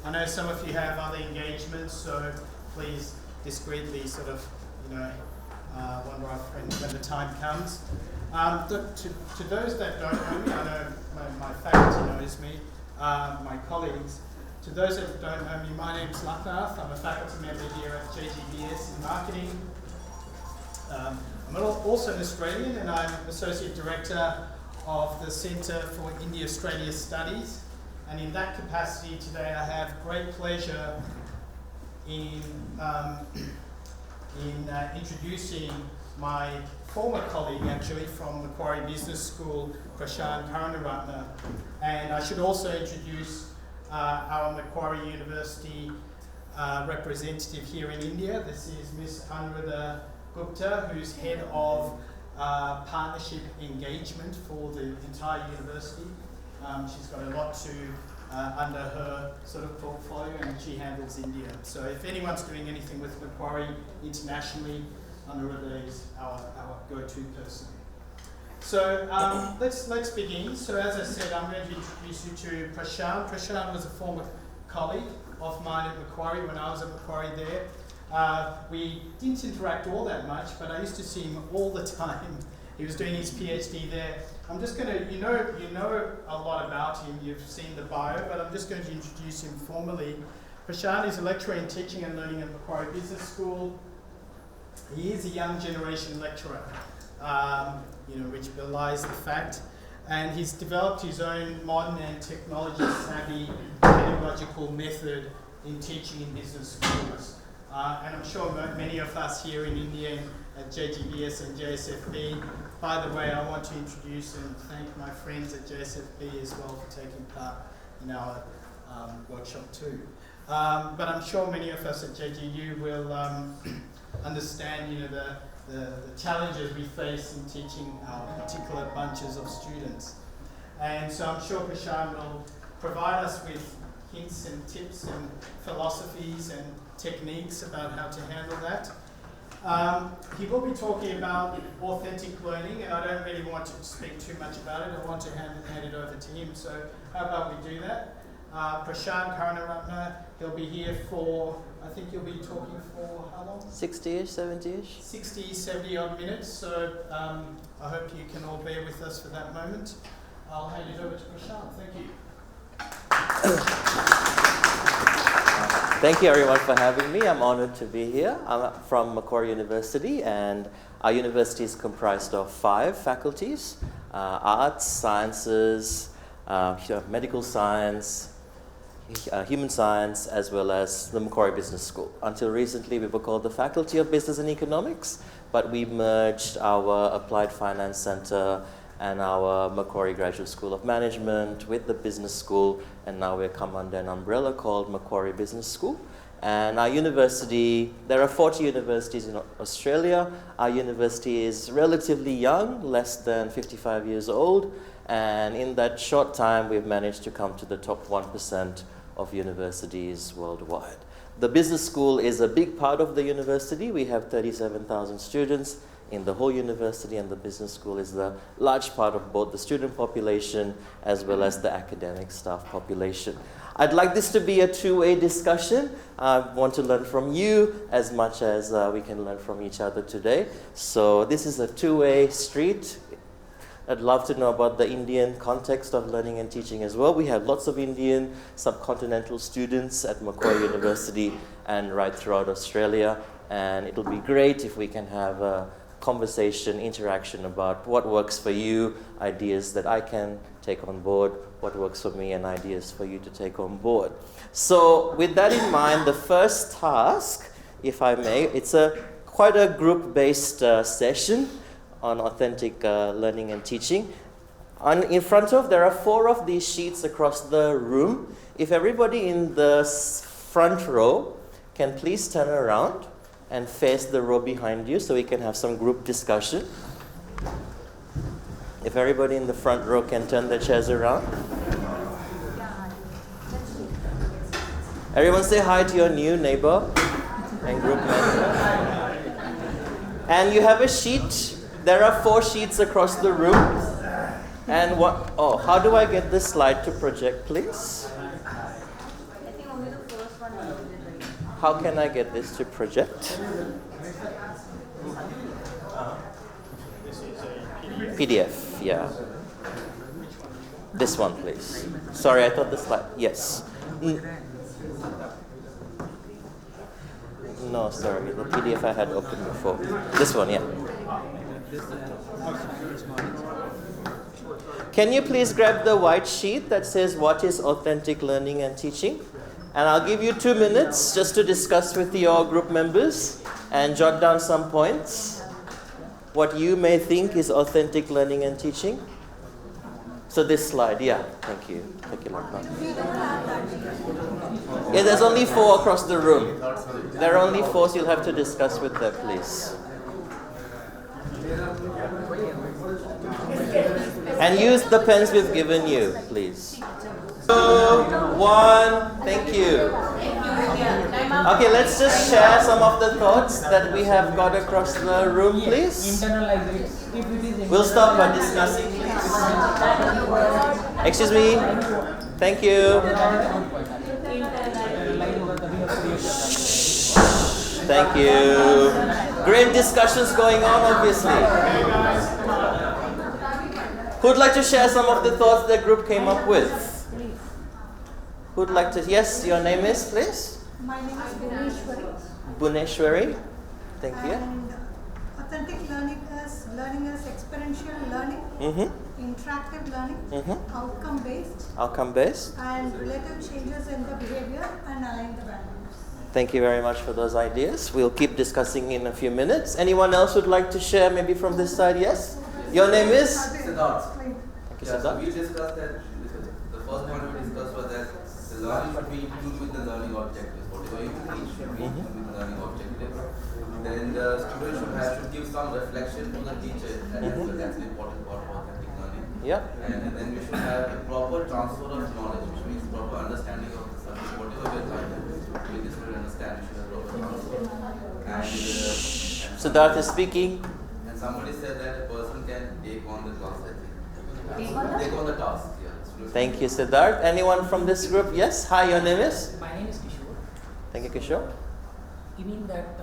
I know some of you have other engagements, so please discreetly sort of, wander off when the time comes. To those that don't know me, I know my faculty knows me, my colleagues. To those that don't know me, my name is Laknath. I'm a faculty member here at JGBS in marketing. I'm also an Australian, and I'm Associate Director of the Centre for India-Australia Studies. And in that capacity today, I have great pleasure in introducing my former colleague, actually, from Macquarie Business School, Prashant Karunaratne. And I should also introduce our Macquarie University representative here in India. This is Ms. Anuradha Gupta, who's head of partnership engagement for the entire university. She's got a lot under her sort of portfolio, and she handles India. So if anyone's doing anything with Macquarie internationally, Anuradha is our go-to person. So let's begin. So as I said, I'm going to introduce you to Prashant. Prashant was a former colleague of mine at Macquarie when I was at Macquarie there. We didn't interact all that much, but I used to see him all the time. He was doing his PhD there. I'm just going to, you know a lot about him, you've seen the bio, but I'm just going to introduce him formally. Prashant is a lecturer in teaching and learning at Macquarie Business School. He is a young generation lecturer, which belies the fact. And he's developed his own modern and technology-savvy pedagogical method in teaching in business schools. And I'm sure many of us here in India at JGBS and JSFB. By the way, I want to introduce and thank my friends at JSFB as well for taking part in our workshop too. But I'm sure many of us at JGU will understand, the challenges we face in teaching our particular bunches of students. And so I'm sure Prashant will provide us with hints and tips and philosophies and techniques about how to handle that. He will be talking about authentic learning, and I don't really want to speak too much about it. I want to hand it over to him. So how about we do that? Prashant Karunaratne, he'll be here for, I think you'll be talking for how long? 60-ish, 70-ish? 60, 70 odd minutes. So I hope you can all bear with us for that moment. I'll hand it over to Prashant. Thank you. Thank you everyone for having me. I'm honored to be here. I'm from Macquarie University, and our university is comprised of 5 faculties: arts, sciences, medical science, human science, as well as the Macquarie Business School. Until recently, we were called the Faculty of Business and Economics, but we merged our Applied Finance Center and our Macquarie Graduate School of Management with the Business School, and now we're come under an umbrella called Macquarie Business School. And our university, there are 40 universities in Australia. Our university is relatively young, less than 55 years old, and in that short time, we've managed to come to the top 1% of universities worldwide. The Business School is a big part of the university. We have 37,000 students in the whole university, and the Business School is the large part of both the student population as well as the academic staff population. I'd like this to be a two-way discussion. I want to learn from you as much as we can learn from each other today. So this is a two-way street. I'd love to know about the Indian context of learning and teaching as well. We have lots of Indian subcontinental students at Macquarie University and right throughout Australia, and it'll be great if we can have a conversation, interaction about what works for you, ideas that I can take on board, what works for me, and ideas for you to take on board. So with that in mind, the first task, if I may, it's quite a group-based session on authentic learning and teaching. In front of, there are 4 of these sheets across the room. If everybody in the front row can please turn around and face the row behind you so we can have some group discussion. If everybody in the front row can turn their chairs around. Everyone say hi to your new neighbor and group member. And you have a sheet. There are 4 sheets across the room. And how do I get this slide to project, please? I think on the How can I get this to project? PDF, yeah. This one, please. Sorry, I thought the slide. Yes. No, sorry, the PDF I had opened before. This one, yeah. Can you please grab the white sheet that says what is authentic learning and teaching? And I'll give you 2 minutes just to discuss with your group members and jot down some points. What you may think is authentic learning and teaching. So this slide, yeah, thank you. Thank you, Lakman. Yeah, there's only 4 across the room. There are only 4, so you'll have to discuss with them, please. And use the pens we've given you, please. 2, 1, thank you. Okay, let's just share some of the thoughts that we have got across the room, please. We'll stop by discussing, please. Excuse me. Thank you. Thank you. Great discussions going on, obviously. Who'd like to share some of the thoughts the group came up with? Who'd like to? Yes, your name is, please? My name is Buneshwari. Buneshwari. Thank you. And authentic learning is experiential learning, interactive learning, outcome-based, Outcome-based. and relative changes in the behavior and align the values. Thank you very much for those ideas. We'll keep discussing in a few minutes. Anyone else would like to share, maybe from this side? Yes? Your name is? Siddharth. Thank you, Yeah, so Siddharth. we discussed that the first point we discussed was that the learning should be included with the learning objectives. Whatever you teach should be included with the learning objectives. Then the student should give some reflection to the teacher, and that's an important part of authentic learning. Yeah. And then we should have a proper transfer of knowledge, which means proper understanding of the subject, whatever we are trying to make the student understand, we should have proper transfer. And Siddharth is speaking. and somebody said that a person can take on the task, I think. Take on the task, yeah. Thank you, Siddharth. Anyone from this group? Yes? Hi, your name is? My name is Kishore. Thank you, Kishore. You mean that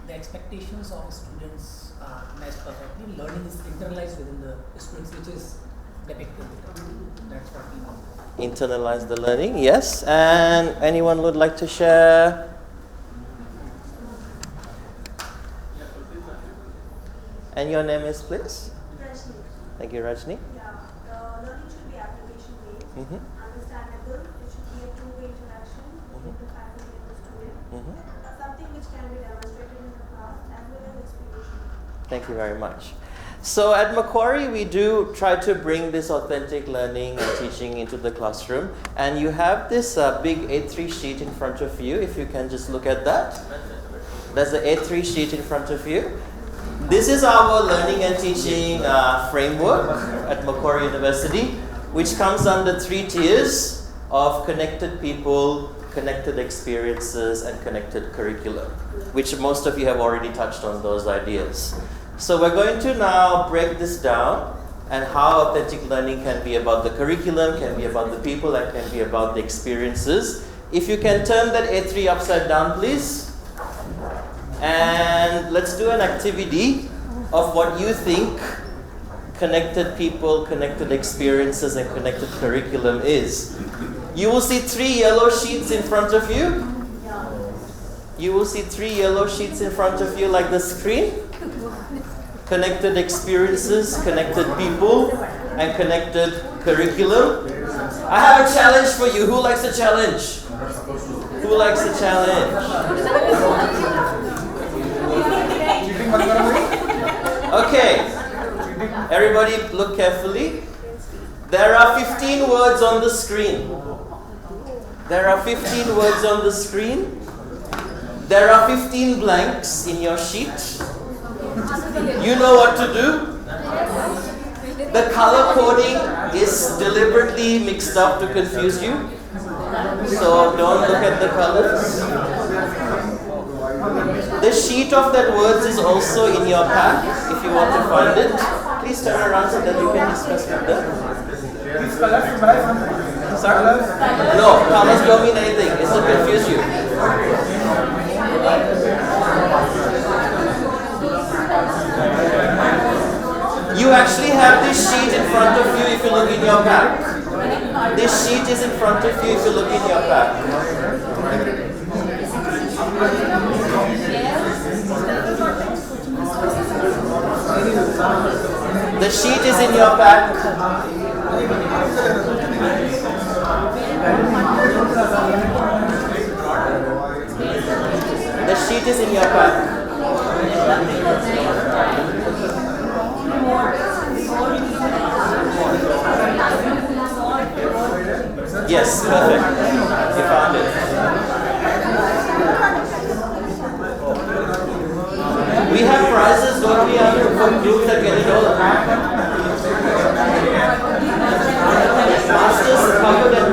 the expectations of students are matched perfectly? Learning is internalized within the students, which is depicted. That's what we want. Internalize the learning, yes. And anyone would like to share? And your name is, please? Rajni. Thank you, Rajni. Yeah, the learning should be application-based, understandable. It should be a two-way interaction between the faculty and the student. Something which can be demonstrated in the class as well as experiential. Thank you very much. So at Macquarie, we do try to bring this authentic learning and teaching into the classroom. And you have this big A3 sheet in front of you, if you can just look at that. There's the A3 sheet in front of you. This is our learning and teaching framework at Macquarie University, which comes under 3 tiers of connected people, connected experiences, and connected curriculum, which most of you have already touched on those ideas. So we're going to now break this down and how authentic learning can be about the curriculum, can be about the people, and can be about the experiences. If you can turn that A3 upside down, please. And let's do an activity of what you think connected people, connected experiences, and connected curriculum is. You will see 3 yellow sheets in front of you. You will see 3 yellow sheets in front of you like the screen. Connected experiences, connected people, and connected curriculum. I have a challenge for you. Who likes a challenge? Who likes a challenge? Okay, everybody look carefully. There are 15 words on the screen. There are 15 words on the screen. There are 15 blanks in your sheet. You know what to do. The color coding is deliberately mixed up to confuse you. So don't look at the colors. The sheet of that words is also in your pack if you want to find it. Please turn around so that you can discuss with them. Sorry? No, colors don't mean anything. It will confuse you. You actually have this sheet in front of you if you look in your pack. This sheet is in front of you if you look in your pack. The sheet is in your pack. The sheet is in your pack. Yes, perfect. You found it. We have prizes, don't we, for groups that get it all? Masters covered and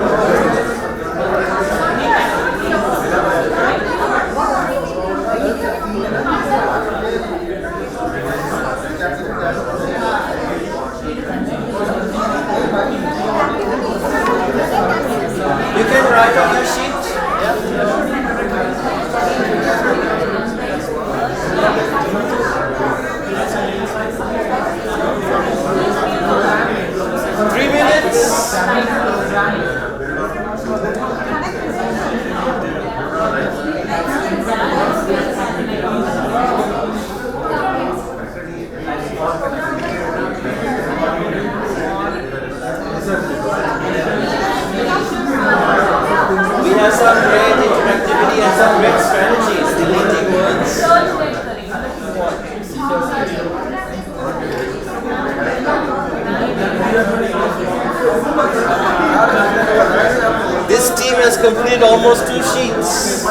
3 minutes. We have some great interactivity and some great strategies, deleting words. This team has completed almost 2 sheets.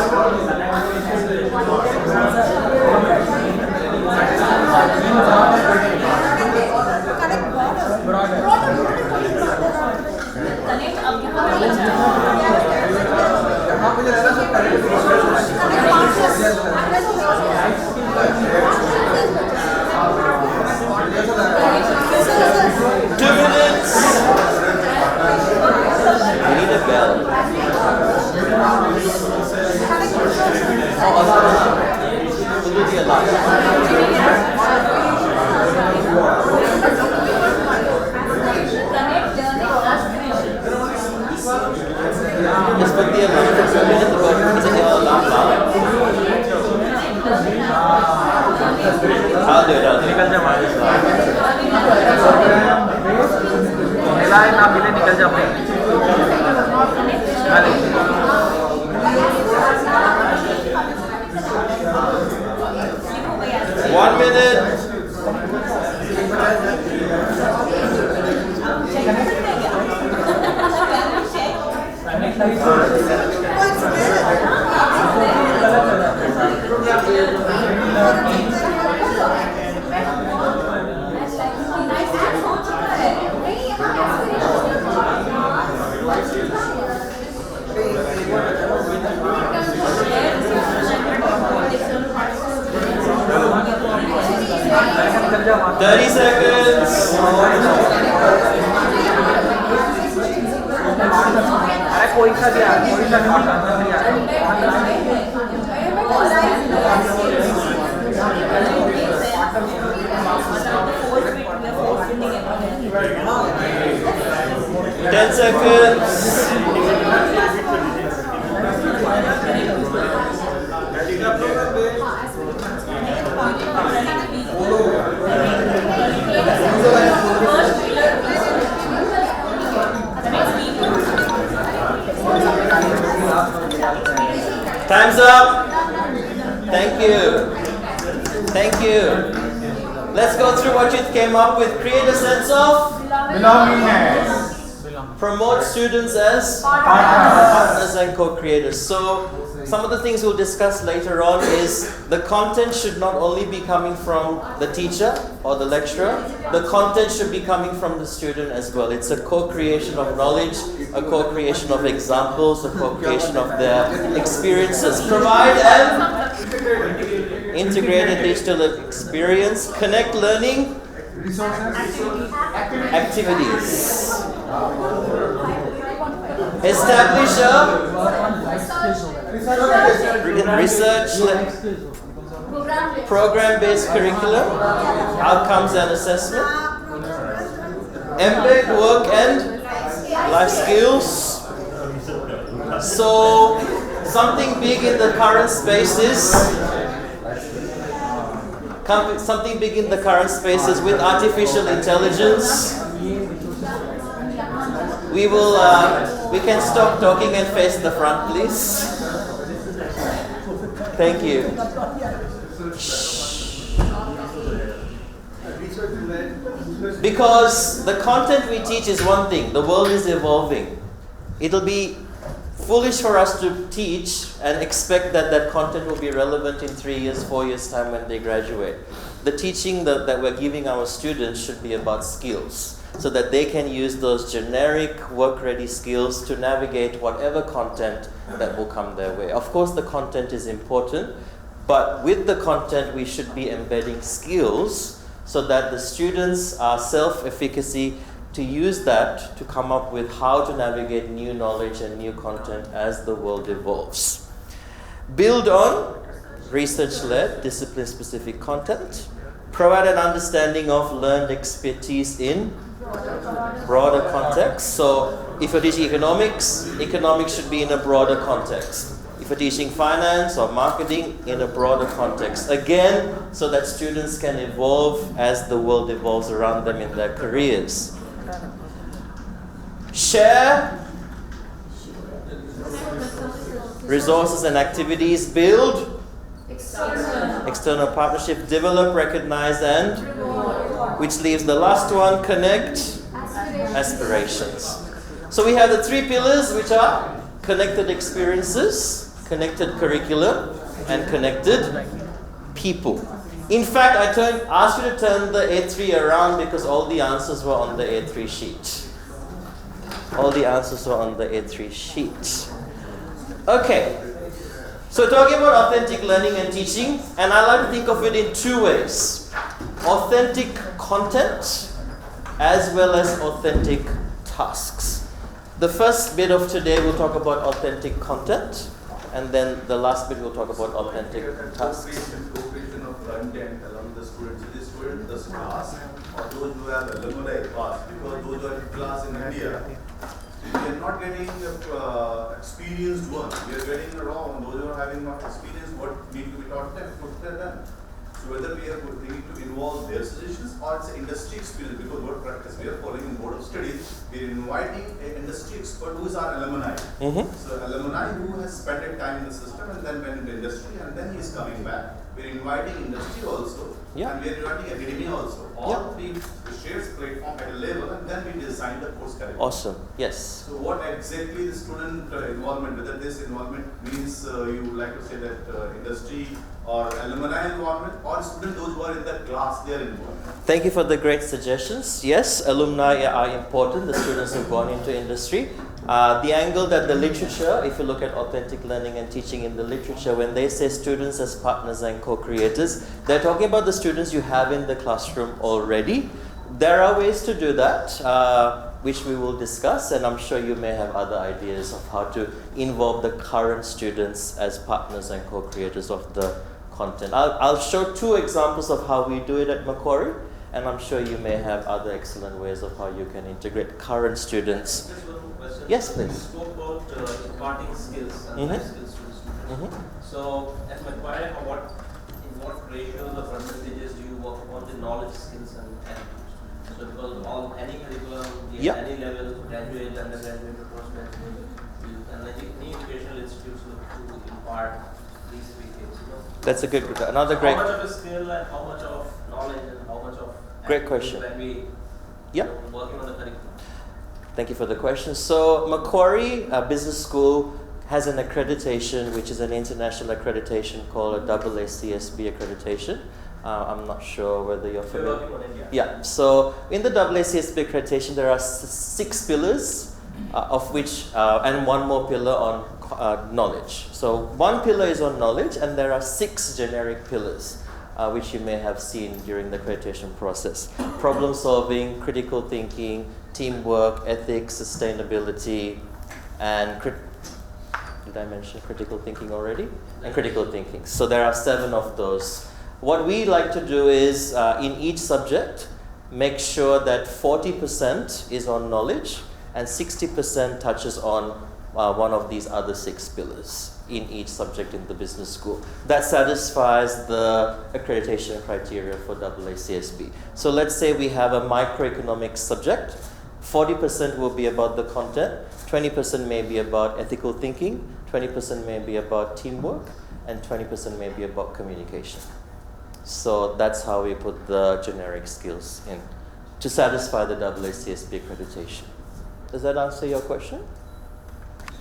I'll do it. निकल जा मार मिलाए ना मिले निकल जा अपने 1 minute. Thirty seconds. Ten seconds. Time's up. Thank you. Thank you. Let's go through what you came up with. Create a sense of belongingness. Promote students as partners and co-creators. So some of the things we'll discuss later on is the content should not only be coming from the teacher or the lecturer, the content should be coming from the student as well. It's a co-creation of knowledge, a co-creation of examples, a co-creation of their experiences. Provide an integrated digital experience, connect learning, activities. Establish a program-based curriculum, outcomes and assessment, embed work and life skills. So something big in the current spaces. Something big in the current spaces with artificial intelligence. We can stop talking and face the front, please. Thank you. Because the content we teach is one thing, the world is evolving. It'll be foolish for us to teach and expect that that content will be relevant in 3 years, 4 years' time when they graduate. The teaching that we're giving our students should be about skills, so that they can use those generic work-ready skills to navigate whatever content that will come their way. Of course, the content is important, but with the content, we should be embedding skills so that the students are self-efficacy to use that to come up with how to navigate new knowledge and new content as the world evolves. Build on research-led, discipline-specific content. Provide an understanding of learned expertise in broader context. So if you're teaching economics, economics should be in a broader context. If you're teaching finance or marketing, in a broader context. Again, so that students can evolve as the world evolves around them in their careers. Share resources and activities. Build external partnership. Develop, recognize, and which leaves the last one, connect aspirations. So we have the 3 pillars, which are connected experiences, connected curriculum, and connected people. In fact, I asked you to turn the A3 around because all the answers were on the A3 sheet. All the answers were on the A3 sheet. Okay. So talking about authentic learning and teaching, and I like to think of it in 2 ways. Authentic content as well as authentic tasks. The first bit of today we'll talk about authentic content, and then the last bit we'll talk about authentic tasks. Co-creation of content along the students. The student, the class, or those who have alumni class, because those who are in class in India, we are not getting the experienced one. We are getting around those who are having not experienced what need to be taught them, put them. So whether we need to involve their suggestions or it's industry experience, because what practice we are following in Board of Studies, we are inviting an industry expert who is our alumni. So alumni who has spent a time in the system and then went into industry and then he is coming back. We are inviting industry also, and we are inviting academia also. All three shares platform at a level, and then we design the course curriculum. Awesome. Yes. So what exactly the student involvement, whether this involvement means you would like to say that industry or alumni involvement, or students those who are in that class, they are involved. Thank you for the great suggestions. Yes, alumni are important, the students who've gone into industry. The angle that the literature, if you look at authentic learning and teaching in the literature, when they say students as partners and co-creators, they're talking about the students you have in the classroom already. There are ways to do that, which we will discuss, and I'm sure you may have other ideas of how to involve the current students as partners and co-creators of the content. I'll show 2 examples of how we do it at Macquarie, and I'm sure you may have other excellent ways of how you can integrate current students. Yes, please. You spoke about imparting skills and life skills to the students. So, at Macquarie, in what ratios or percentages do you work on the knowledge, skills, and attitudes? So, because on any curriculum, any level, graduate, undergraduate, postgraduate, and any educational institutes look to impart these 3 things. That's a good, another great. How much of a skill and how much of knowledge and how much of great question. when we working on the curriculum? Thank you for the question. So Macquarie Business School has an accreditation, which is an international accreditation called a AACSB accreditation. I'm not sure whether you're familiar. You're working on it, Yeah. So in the AACSB accreditation, there are 6 pillars, of which and 1 more pillar on knowledge. So 1 pillar is on knowledge, and there are 6 generic pillars. Which you may have seen during the accreditation process. Problem solving, critical thinking, teamwork, ethics, sustainability, and did I mention critical thinking already? And critical thinking. So there are 7 of those. What we like to do is, in each subject, make sure that 40% is on knowledge and 60% touches on one of these other 6 pillars in each subject in the business school. That satisfies the accreditation criteria for AACSB. So let's say we have a microeconomics subject. 40% will be about the content, 20% may be about ethical thinking, 20% may be about teamwork, and 20% may be about communication. So that's how we put the generic skills in to satisfy the AACSB accreditation. Does that answer your question?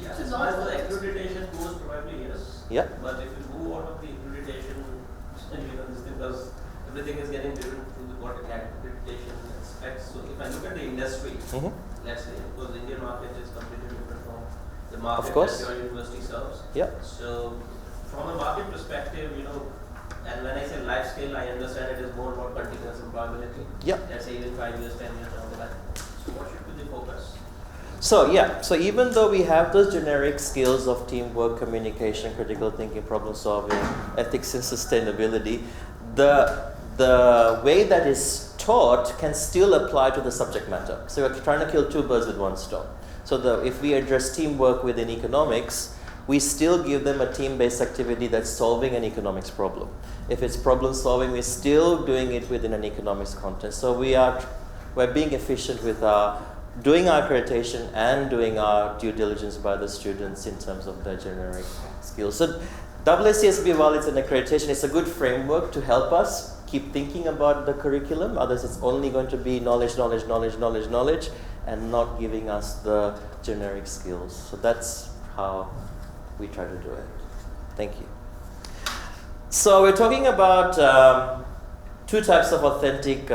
Yes, as far as the accreditation goes, probably yes. Yeah. But if you move out of the accreditation, this because everything is getting driven through what accreditation expects. So if I look at the industry, let's say, because the Indian market is completely different from the market that your university serves. Yeah. So from a market perspective, and when I say life skill, I understand it is more about continuous employability. Yeah. Let's say even 5 years, 10 years down the line. So what should be the focus? So even though we have those generic skills of teamwork, communication, critical thinking, problem solving, ethics and sustainability, the way that is taught can still apply to the subject matter. So we're trying to kill 2 birds with 1 stone. So if we address teamwork within economics, we still give them a team-based activity that's solving an economics problem. If it's problem solving, we're still doing it within an economics context. So we're being efficient with doing our accreditation and doing our due diligence by the students in terms of their generic skills. So AACSB, while it's an accreditation, it's a good framework to help us keep thinking about the curriculum. Otherwise, it's only going to be knowledge, knowledge, knowledge, knowledge, knowledge, and not giving us the generic skills. So that's how we try to do it. Thank you. So we're talking about 2 types of authentic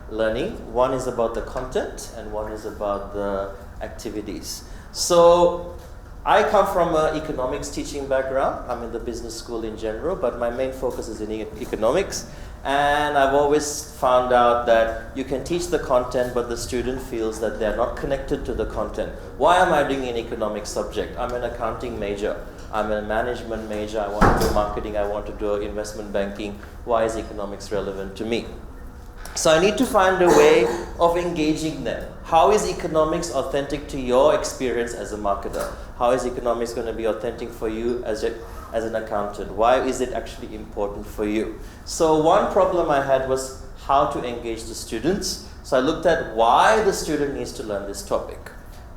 learning. One is about the content and one is about the activities. So I come from an economics teaching background. I'm in the business school in general, but my main focus is in economics. And I've always found out that you can teach the content, but the student feels that they're not connected to the content. Why am I doing an economics subject? I'm an accounting major. I'm a management major. I want to do marketing. I want to do investment banking. Why is economics relevant to me? So I need to find a way of engaging them. How is economics authentic to your experience as a marketer? How is economics going to be authentic for you as an accountant? Why is it actually important for you? So one problem I had was how to engage the students. So I looked at why the student needs to learn this topic.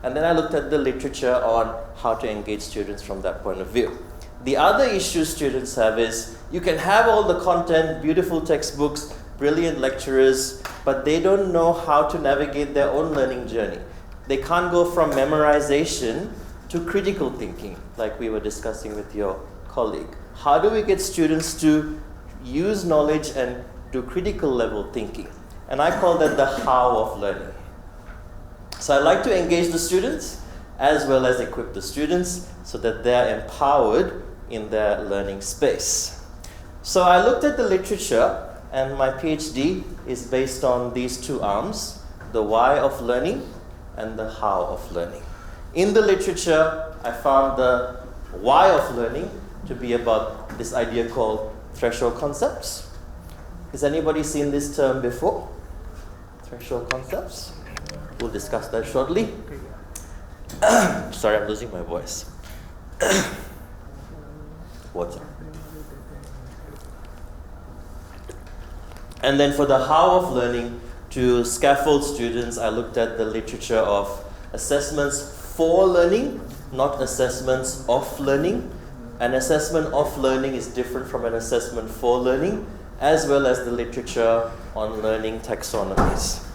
And then I looked at the literature on how to engage students from that point of view. The other issue students have is you can have all the content, beautiful textbooks, brilliant lecturers, but they don't know how to navigate their own learning journey. They can't go from memorization to critical thinking, like we were discussing with your colleague. How do we get students to use knowledge and do critical level thinking? And I call that the how of learning. So I like to engage the students as well as equip the students so that they're empowered in their learning space. So I looked at the literature, and my PhD is based on these 2 arms, the why of learning and the how of learning. In the literature, I found the why of learning to be about this idea called threshold concepts. Has anybody seen this term before? Threshold concepts? We'll discuss that shortly. Sorry, I'm losing my voice. Water. And then for the how of learning, to scaffold students, I looked at the literature of assessments for learning, not assessments of learning. An assessment of learning is different from an assessment for learning, as well as the literature on learning taxonomies.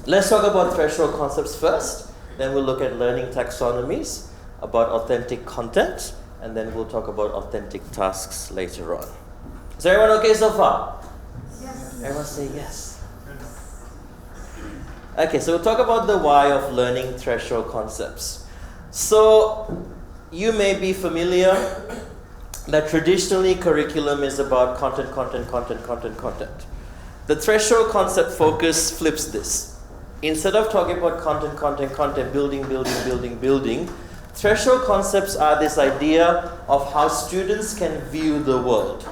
Let's talk about threshold concepts first, then we'll look at learning taxonomies, about authentic content, and then we'll talk about authentic tasks later on. Is everyone okay so far? Yes. Everyone say yes. Okay, so we'll talk about the why of learning threshold concepts. So you may be familiar that traditionally curriculum is about content. The threshold concept focus flips this. Instead of talking about content, building, threshold concepts are this idea of how students can view the world.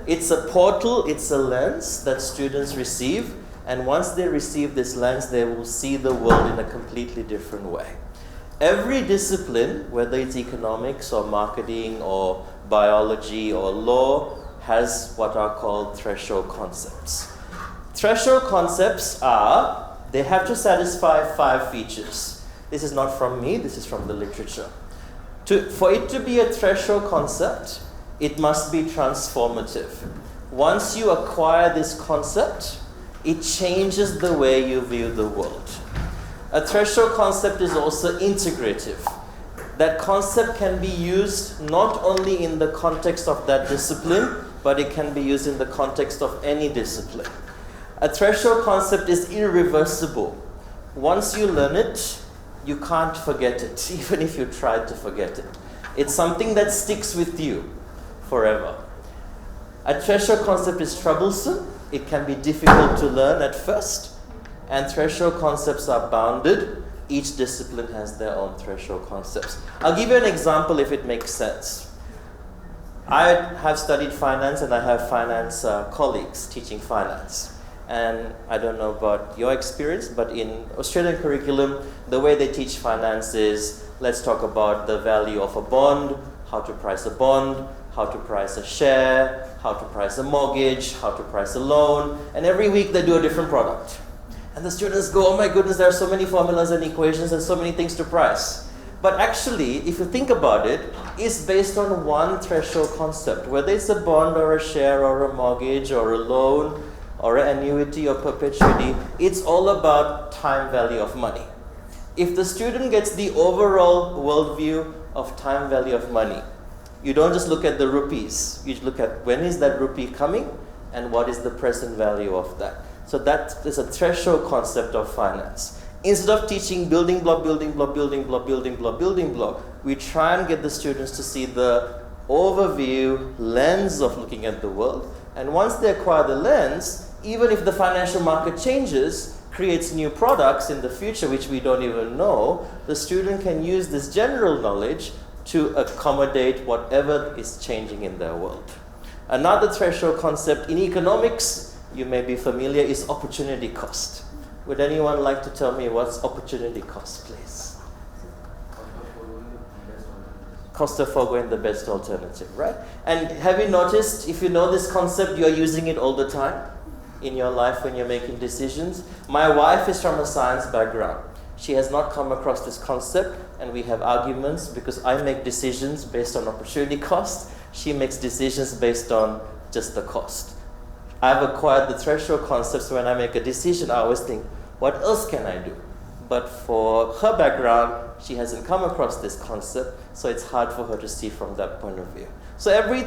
It's a portal, it's a lens that students receive, and once they receive this lens, they will see the world in a completely different way. Every discipline, whether it's economics or marketing or biology or law, has what are called threshold concepts. Threshold concepts are, they have to satisfy 5 features. This is not from me, this is from the literature. For it to be a threshold concept, it must be transformative. Once you acquire this concept, it changes the way you view the world. A threshold concept is also integrative. That concept can be used not only in the context of that discipline, but it can be used in the context of any discipline. A threshold concept is irreversible. Once you learn it, you can't forget it, even if you tried to forget it. It's something that sticks with you forever. A threshold concept is troublesome. It can be difficult to learn at first. And threshold concepts are bounded. Each discipline has their own threshold concepts. I'll give you an example if it makes sense. I have studied finance and I have finance colleagues teaching finance. And I don't know about your experience, but in Australian curriculum, the way they teach finance is, let's talk about the value of a bond, how to price a bond, how to price a share, how to price a mortgage, how to price a loan, and every week they do a different product. And the students go, oh my goodness, there are so many formulas and equations and so many things to price. But actually, if you think about it, it's based on one threshold concept, whether it's a bond or a share or a mortgage or a loan or an annuity or perpetuity, it's all about time value of money. If the student gets the overall worldview of time value of money, you don't just look at the rupees, you look at when is that rupee coming and what is the present value of that. So that is a threshold concept of finance. Instead of teaching building block, we try and get the students to see the overview lens of looking at the world. And once they acquire the lens, even if the financial market changes, creates new products in the future which we don't even know, the student can use this general knowledge to accommodate whatever is changing in their world. Another threshold concept in economics, you may be familiar, is opportunity cost. Would anyone like to tell me what's opportunity cost, please? Cost of foregoing the best alternative, right? And have you noticed, if you know this concept, you're using it all the time in your life when you're making decisions? My wife is from a science background. She has not come across this concept, and we have arguments because I make decisions based on opportunity cost. She makes decisions based on just the cost. I've acquired the threshold concepts. When I make a decision, I always think, what else can I do? But for her background, she hasn't come across this concept, so it's hard for her to see from that point of view. So every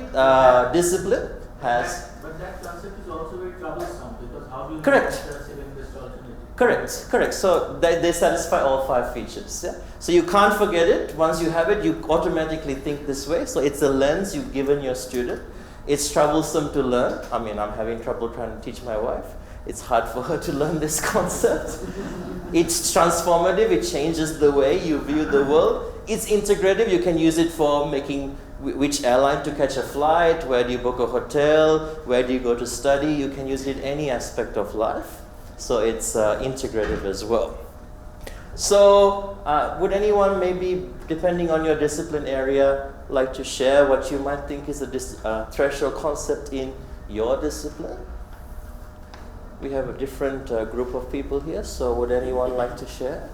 discipline has... But that concept is also very troublesome, because how do you Correct. make the second-best alternative? Correct. So they satisfy all 5 features. Yeah? So you can't forget it. Once you have it, you automatically think this way. So it's a lens you've given your student. It's troublesome to learn. I mean, I'm having trouble trying to teach my wife. It's hard for her to learn this concept. It's transformative. It changes the way you view the world. It's integrative. You can use it for making which airline to catch a flight, where do you book a hotel, where do you go to study. You can use it in any aspect of life. So it's integrative as well. So would anyone, maybe depending on your discipline area, like to share what you might think is a threshold concept in your discipline? We have a different group of people here, so would anyone like to share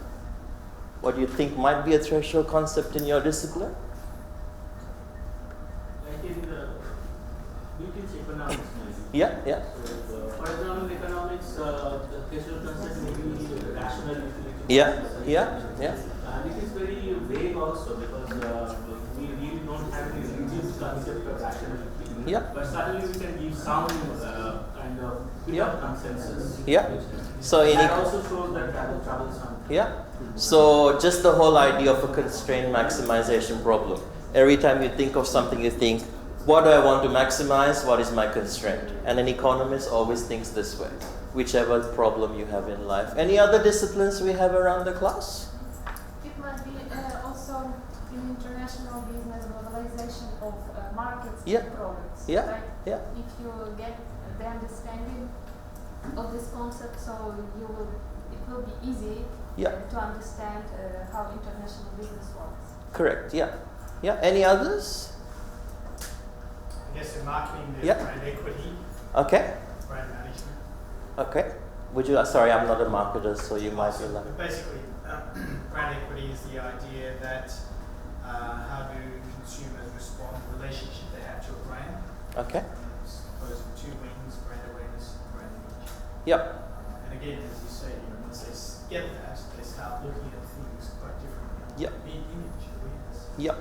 what you think might be a threshold concept in your discipline? Like in economics, maybe. Yeah. So, for example, in economics, the threshold concept may be rational utility. Yeah. And it is very vague also, because we really don't have any rigid concept of rational utility. Yeah. But certainly we can give some kind of bit of consensus. Yeah. So in that also shows that troublesome. Yeah. So just the whole idea of a constraint maximization problem. Every time you think of something, you think, what do I want to maximize? What is my constraint? And an economist always thinks this way. whichever problem you have in life. Any other disciplines we have around the class? It might be also in international business globalization of markets Yeah. and products. Yeah. Right? Yeah. If you get the understanding of this concept, so it will be easy Yeah. to understand how international business works. Correct, yeah. Yeah, any others? I guess in marketing, there's Yeah. brand equity, Okay, brand management. okay. Would you, sorry, I'm not a marketer, so you might be like. Basically, brand equity is the idea that how do consumers respond, the relationship they have to a brand. Okay, Those are two wings, brand awareness, brand image. yep, And again, as you say, once they get that, they start looking at things quite differently. Yep. Image, awareness. yep.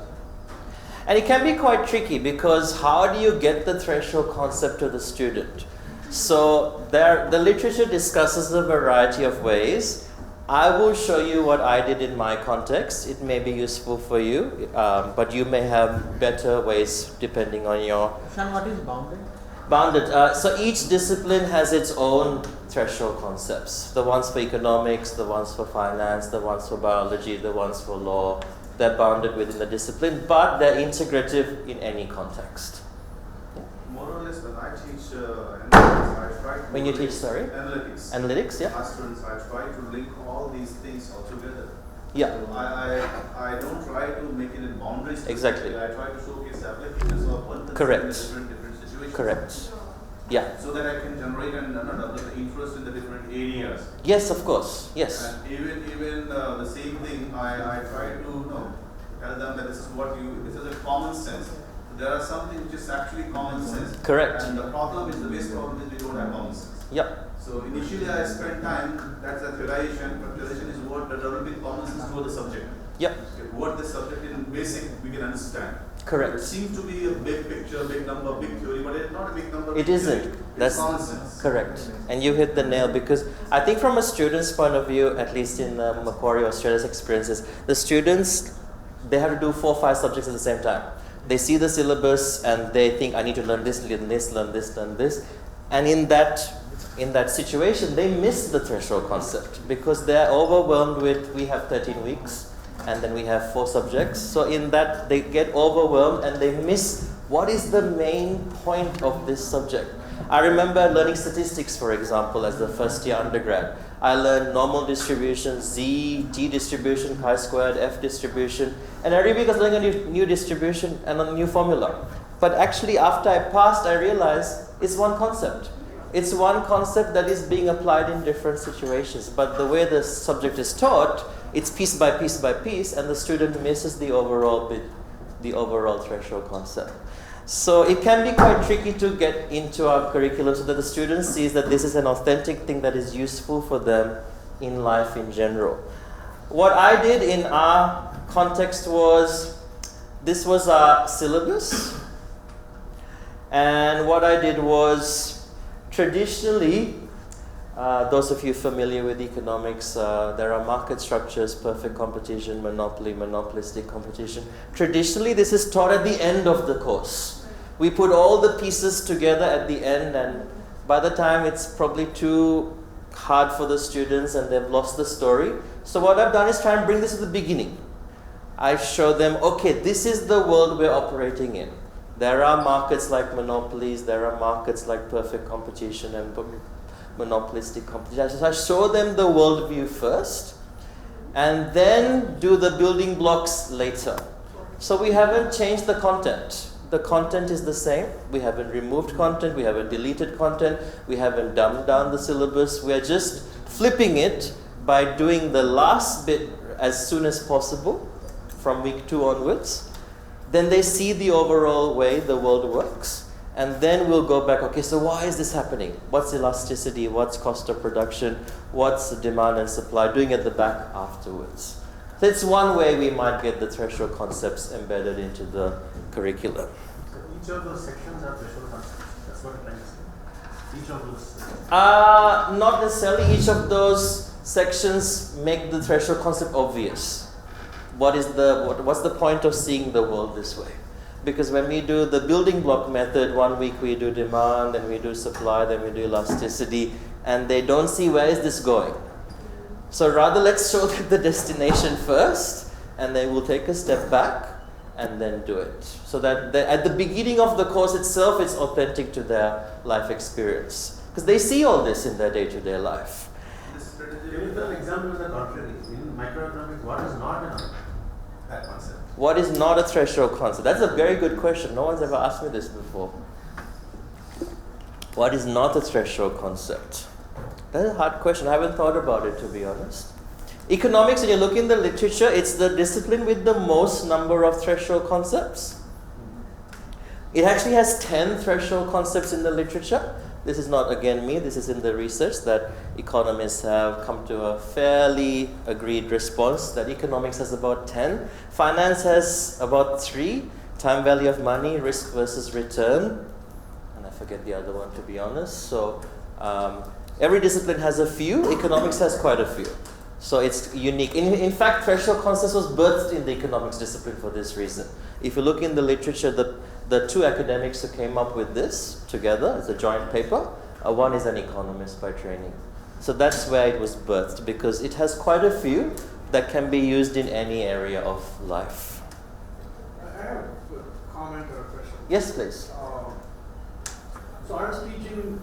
And it can be quite tricky because how do you get the threshold concept to the student? So the literature discusses a variety of ways. I will show you what I did in my context. It may be useful for you, but you may have better ways depending on your... Shan, what is bounded? Bounded. So each discipline has its own threshold concepts. The ones for economics, the ones for finance, the ones for biology, the ones for law. They're bounded within the discipline, but they're integrative in any context. More or less, when I teach analytics, I try to When you teach, sorry? analytics. Analytics, yeah? My students, I try to link all these things all together. Yeah. So I don't try to make it in boundaries. Exactly. I try to showcase applications of one concept Correct. in different situations. Correct. Yeah. So that I can generate and develop interest in the different areas. Yes, of course. Yes. And even the same thing, I try to tell them that this is a common sense. There are something which is actually common sense. Correct. And the problem is, the base problem is we don't have common sense. Yep. So initially I spent time, that's a theorization, but theorization is what the developing common sense toward the subject. Yep. Okay, what the subject in basic we can understand. Correct. It seems to be a big picture, big number, big theory, but it's not a big number. It big isn't. theory. That's It's common sense. correct. And you hit the nail because I think from a student's point of view, at least in Macquarie Australia's experiences, the students, they have to do 4 or 5 subjects at the same time. They see the syllabus and they think, I need to learn this, learn this, learn this, learn this. And in that situation, they miss the threshold concept because they're overwhelmed with, we have 13 weeks and then we have 4 subjects. So in that, they get overwhelmed and they miss what is the main point of this subject. I remember learning statistics, for example, as the first year undergrad. I learned normal distribution, Z, T distribution, chi-squared, F distribution, and every week I was learning a new distribution and a new formula. But actually after I passed, I realized it's one concept. It's one concept that is being applied in different situations. But the way the subject is taught, it's piece by piece by piece, and the student misses the overall bit, the overall threshold concept. So it can be quite tricky to get into our curriculum so that the student sees that this is an authentic thing that is useful for them in life in general. What I did in our context was, this was our syllabus. And what I did was, traditionally, those of you familiar with economics, there are market structures, perfect competition, monopoly, monopolistic competition. Traditionally, this is taught at the end of the course. We put all the pieces together at the end, and by the time it's probably too hard for the students and they've lost the story. So what I've done is try and bring this to the beginning. I show them, okay, this is the world we're operating in. There are markets like monopolies, there are markets like perfect competition and monopolistic competition. So I show them the worldview first and then do the building blocks later. So we haven't changed the content. The content is the same. We haven't removed content, we haven't deleted content, we haven't dumbed down the syllabus. We are just flipping it by doing the last bit as soon as possible from week 2 onwards. Then they see the overall way the world works. And then we'll go back, okay, so why is this happening? What's elasticity? What's cost of production? What's the demand and supply? Doing at the back afterwards. So it's one way we might get the threshold concepts embedded into the curriculum. So each of those sections are threshold concepts. That's what I'm trying to say. Each of those. Not necessarily. Each of those sections make the threshold concept obvious. What's the point of seeing the world this way? Because when we do the building block method, 1 week we do demand, then we do supply, then we do elasticity. and they don't see where is this going. So rather, let's show them the destination first, and then we'll take a step back and then do it. So that at the beginning of the course itself, it's authentic to their life experience. Because they see all this in their day-to-day life. Give an example of the contrary. In microeconomics, what is not that concept? What is not a threshold concept? That's a very good question. No one's ever asked me this before. What is not a threshold concept? That's a hard question. I haven't thought about it, to be honest. Economics, when you look in the literature, it's the discipline with the most number of threshold concepts. It actually has 10 threshold concepts in the literature. This is not, again, me. This is in the research that economists have come to a fairly agreed response that economics has about 10. Finance has about 3. Time value of money, risk versus return. And I forget the other one, to be honest. So every discipline has a few. Economics has quite a few. So it's unique. In fact, threshold concepts was birthed in the economics discipline for this reason. If you look in the literature, the two academics who came up with this together, it's a joint paper. One is an economist by training. So that's where it was birthed, because it has quite a few that can be used in any area of life. I have a comment or a question. Yes, please. So I was teaching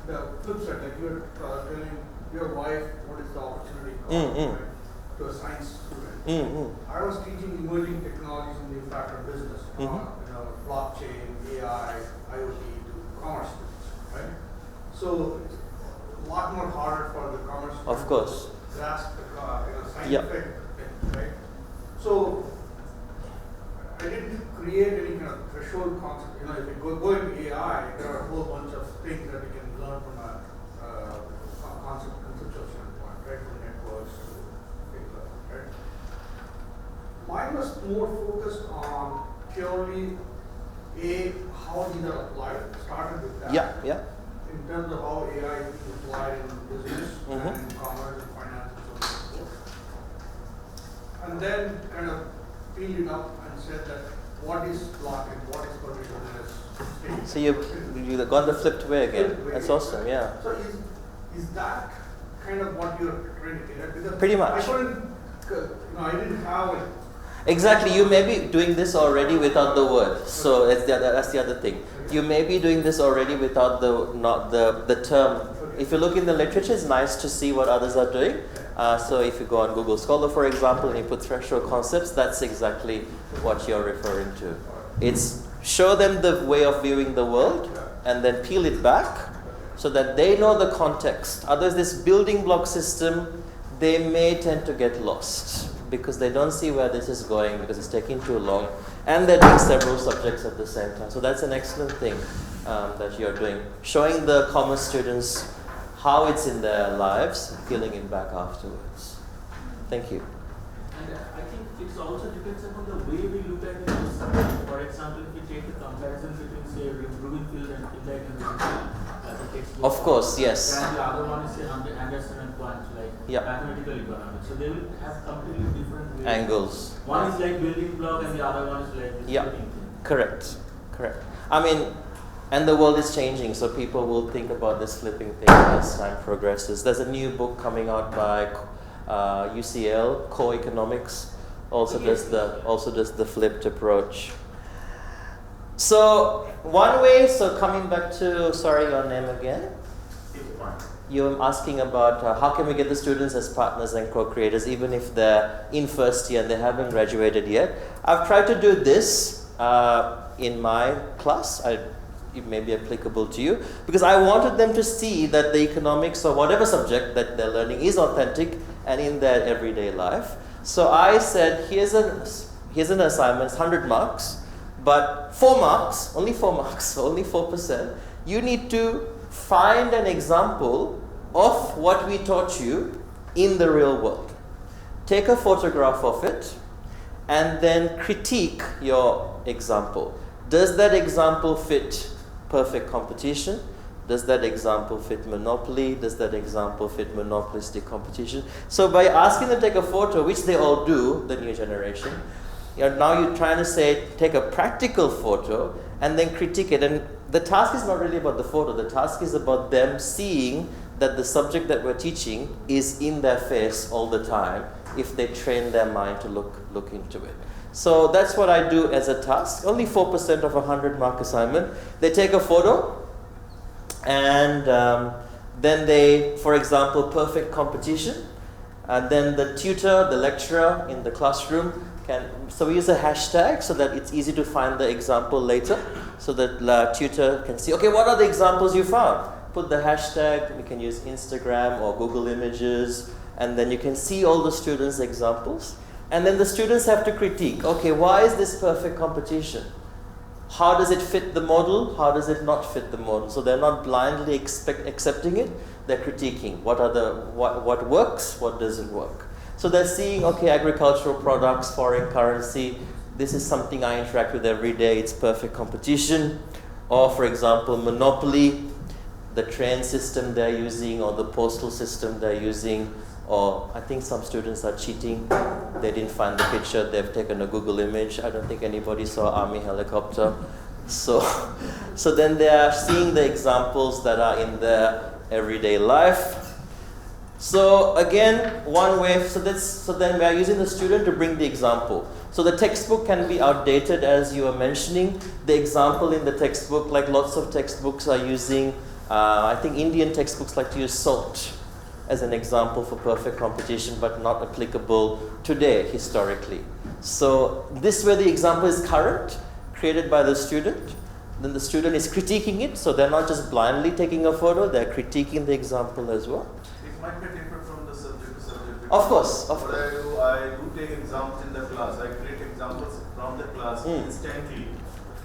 the flip side, like you were telling your wife what is the opportunity cost, right, to a science student. I was teaching emerging technologies in the impact of business, blockchain, AI, IoT to commerce students, right? So it's a lot more harder for the commerce students Of course. to grasp the scientific thing, right? So I didn't create any kind of threshold concept. If you go into AI, there are a whole bunch of things that you can learn from a conceptual standpoint, right? From networks to things like that, right? Mine was more focused on purely how these are applied. Started with that. Yeah. In terms of how AI is applied in business and commerce and finance and so on and so forth. And then kind of peeled it up and said that what is blockchain, what is permissionless state. So you've gone the flipped way again. That's awesome, yeah. So is that kind of what you're trying to get at? Because Pretty much. I couldn't, I didn't have it. Exactly, you may be doing this already without the word. So that's the other thing. You may be doing this already without the term. If you look in the literature, it's nice to see what others are doing. So if you go on Google Scholar, for example, and you put threshold concepts, that's exactly what you're referring to. It's show them the way of viewing the world and then peel it back so that they know the context. Others, this building block system, they may tend to get lost because they don't see where this is going because it's taking too long, and they're doing several subjects at the same time. So that's an excellent thing that you're doing, showing the commerce students how it's in their lives, peeling it back afterwards. Thank you. And I think it also depends upon the way we look at the subject. For example, if you take the comparison between, say, Rubenfield and Inlet and Rubenfield as a textbook. Of course, yes. And the other one is, say, Anderson and Quant, like mathematical economics. So they will have completely different ways. Angles. One is like building block and the other one is like this flipping thing. Correct. I mean, and the world is changing, so people will think about this flipping thing as time progresses. There's a new book coming out by UCL, Core Economics, also does the flipped approach. So one way, so coming back to, sorry, your name again? You're asking about how can we get the students as partners and co-creators even if they're in first year and they haven't graduated yet. I've tried to do this in my class. It may be applicable to you because I wanted them to see that the economics or whatever subject that they're learning is authentic and in their everyday life. So I said, here's an assignment, 100 marks, but 4 marks, only 4 marks, so only 4%. You need to find an example of what we taught you in the real world. Take a photograph of it and then critique your example. Does that example fit perfect competition? Does that example fit monopoly? Does that example fit monopolistic competition? So by asking them to take a photo, which they all do, the new generation, Now you're trying to say, take a practical photo and then critique it. And the task is not really about the photo. The task is about them seeing that the subject that we're teaching is in their face all the time if they train their mind to look into it. So that's what I do as a task. Only 4% of a 100-mark assignment. They take a photo and then they, for example, perfect competition. And then the tutor, the lecturer in the classroom so we use a hashtag so that it's easy to find the example later, so that the tutor can see, okay, what are the examples you found? Put the hashtag, we can use Instagram or Google Images, and then you can see all the students' examples. And then the students have to critique, okay, why is this perfect competition? How does it fit the model? How does it not fit the model? So they're not blindly accepting it, they're critiquing. What works, what doesn't work? So they're seeing, okay, agricultural products, foreign currency, this is something I interact with every day, it's perfect competition. Or for example, Monopoly, the train system they're using or the postal system they're using, or I think some students are cheating. They didn't find the picture, they've taken a Google image. I don't think anybody saw Army helicopter. So then they are seeing the examples that are in their everyday life. So again, one way, so then we are using the student to bring the example. So the textbook can be outdated, as you were mentioning. The example in the textbook, like lots of textbooks are using, I think Indian textbooks like to use salt as an example for perfect competition, but not applicable today, historically. So this way the example is current, created by the student. Then the student is critiquing it, so they're not just blindly taking a photo, they're critiquing the example as well. It might be different from the subject to subject. Of course. What I do take examples in the class. I create examples from the class instantly,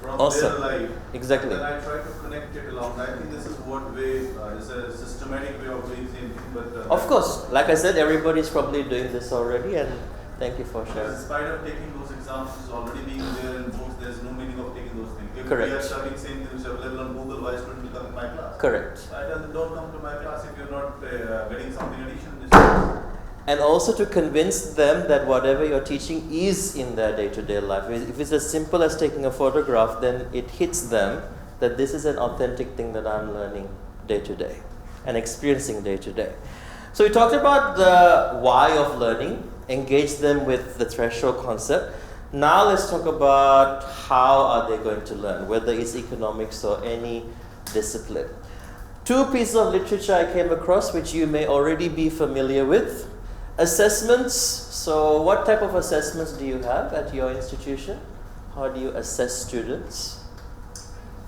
from their life. Exactly. And then I try to connect it along. I think this is what way, is a systematic way of doing the same thing. But of course, like I said, everybody's probably doing this already, and thank you for sharing. in spite of taking those examples already being there in books, there's no meaning of taking those things. If Correct. we are studying same things available on Google, why shouldn't you come to my class? Correct. I tell them, don't come to my class if you're not getting something additional. And also to convince them that whatever you're teaching is in their day-to-day life. If it's as simple as taking a photograph, then it hits them that this is an authentic thing that I'm learning day-to-day and experiencing day-to-day. So we talked about the why of learning, engage them with the threshold concept. Now let's talk about how are they going to learn, whether it's economics or any discipline. Two pieces of literature I came across which you may already be familiar with. Assessments. So what type of assessments do you have at your institution? How do you assess students?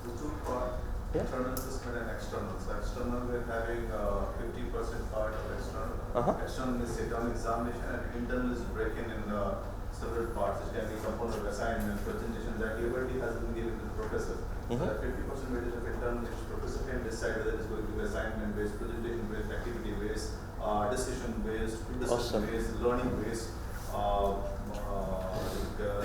The two part, internal assessment and external. So external, we're having 50% part of external. External is sit-down examination, and internal is breaking in several parts. It can be component of assignment, presentation that liberty has been given to the professor. So 50% weightage of internal, which professor can decide whether it's going to be assignment-based, presentation-based, activity-based, discussion-based, discussion-based, learning-based,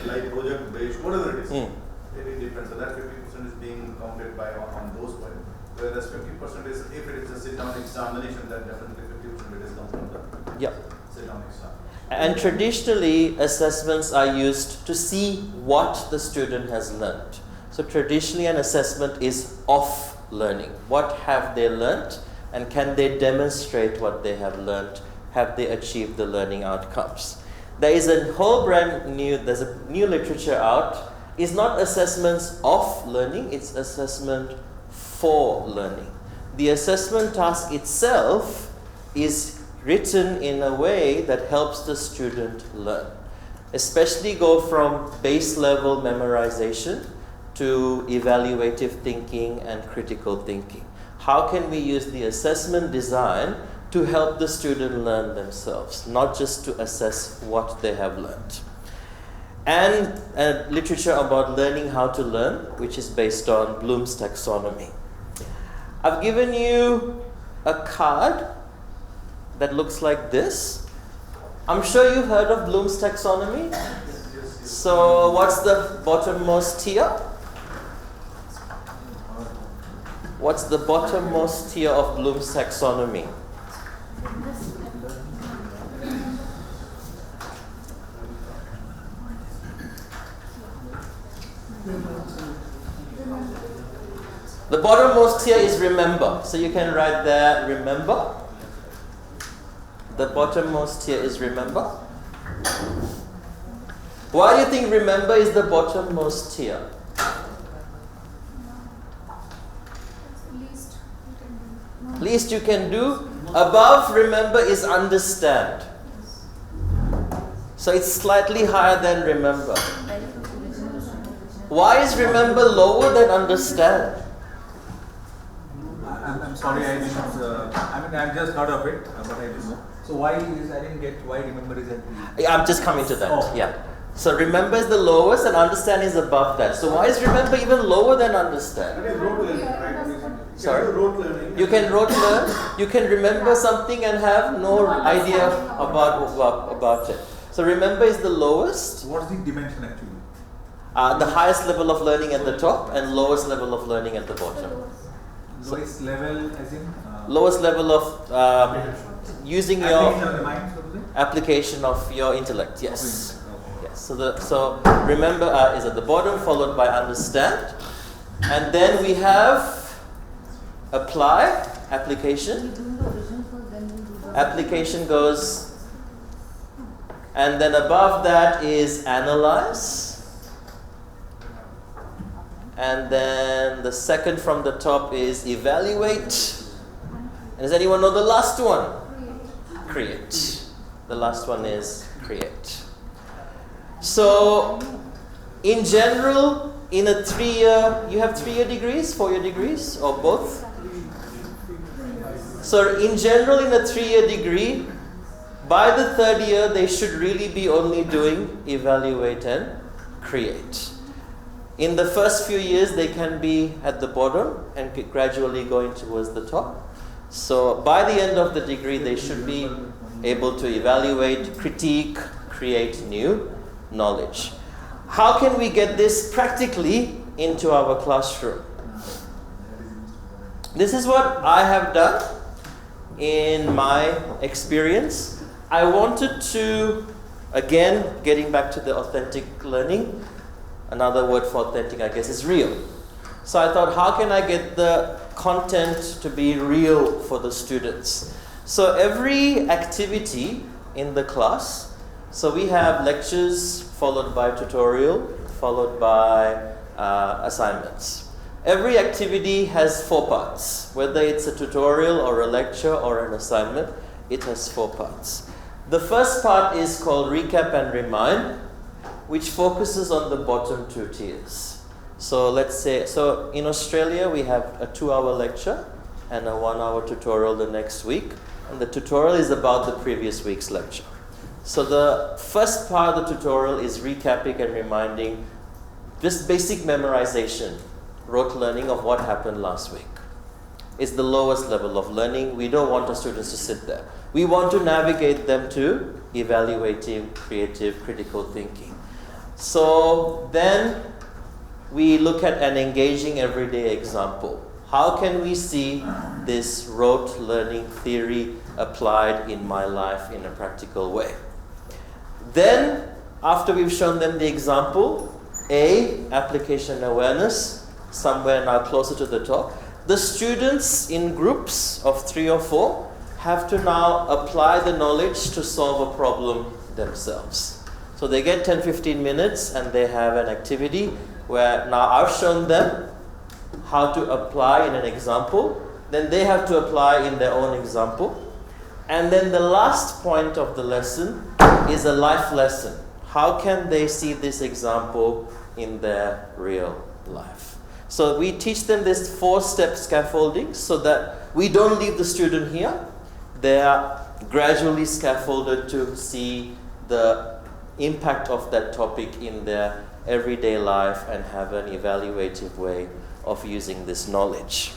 like project-based, whatever it is. It depends. So that 50% is being counted by on those points. Whereas 50% is, if it is a sit-down examination, then definitely 50% is comes from the sit-down examination. And traditionally, assessments are used to see what the student has learned. So traditionally, an assessment is of learning. What have they learned? And can they demonstrate what they have learned? Have they achieved the learning outcomes? There is a whole there's a new literature out. It's not assessments of learning, it's assessment for learning. The assessment task itself is written in a way that helps the student learn. Especially go from base level memorization to evaluative thinking and critical thinking. How can we use the assessment design to help the student learn themselves, not just to assess what they have learned? And literature about learning how to learn, which is based on Bloom's taxonomy. I've given you a card that looks like this. I'm sure you've heard of Bloom's taxonomy. So what's the bottommost tier? What's the bottommost tier of Bloom's taxonomy? The bottommost here is remember. So you can write there remember. The bottommost here is remember. Why do you think remember is the bottommost here? Least you can do. Above remember is understand. So it's slightly higher than remember. Why is remember lower than understand? I'm sorry, I didn't. I'm just not of it, but I didn't know. So why is I didn't get why remember is at the. I'm just coming to that. Oh. Yeah. So remember is the lowest and understand is above that. So why is remember even lower than understand? That is rote learning, right? Sorry? Rote learning. You can rote learn. You can remember something and have no idea about it. So remember is the lowest. What's the dimension actually? The highest level of learning at the top and lowest level of learning at the bottom. Lowest level as in? Lowest level of using your Application of the mind, so to say? application of your intellect. Yes. Okay. Yes. So remember is at the bottom, followed by understand, and then we have apply, application. Application goes, and then above that is analyze. And then the second from the top is evaluate. And does anyone know the last one? Create. The last one is create. So, in general, in a 3-year, you have 3-year degrees, 4-year degrees, or both? So, in general, in a 3-year degree, by the 3rd year, they should really be only doing evaluate and create. In the first few years, they can be at the bottom and gradually going towards the top. So by the end of the degree, they should be able to evaluate, critique, create new knowledge. How can we get this practically into our classroom? This is what I have done in my experience. I wanted to, again, getting back to the authentic learning, another word for authentic, I guess, is real. So I thought, how can I get the content to be real for the students? So every activity in the class, so we have lectures followed by tutorial, followed by assignments. Every activity has 4 parts. Whether it's a tutorial or a lecture or an assignment, it has 4 parts. The first part is called recap and remind, which focuses on the bottom 2 tiers. So let's say, so in Australia we have a 2-hour lecture and a 1-hour tutorial the next week, and the tutorial is about the previous week's lecture. So the first part of the tutorial is recapping and reminding, just basic memorization, rote learning of what happened last week. It's the lowest level of learning. We don't want our students to sit there. We want to navigate them to evaluative, creative, critical thinking. So then we look at an engaging everyday example. How can we see this rote learning theory applied in my life in a practical way? Then, after we've shown them the example, application awareness, somewhere now closer to the top. The students in groups of 3 or 4 have to now apply the knowledge to solve a problem themselves. So they get 10-15 minutes and they have an activity where now I've shown them how to apply in an example, then they have to apply in their own example. And then the last point of the lesson is a life lesson. How can they see this example in their real life? So we teach them this 4-step scaffolding so that we don't leave the student here. They are gradually scaffolded to see the impact of that topic in their everyday life and have an evaluative way of using this knowledge.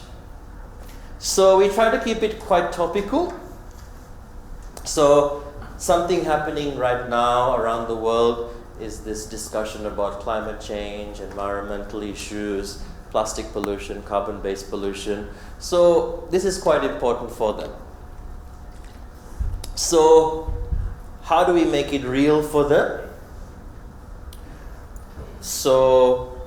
So we try to keep it quite topical. So something happening right now around the world is this discussion about climate change, environmental issues, plastic pollution, carbon-based pollution. So this is quite important for them. So how do we make it real for them? So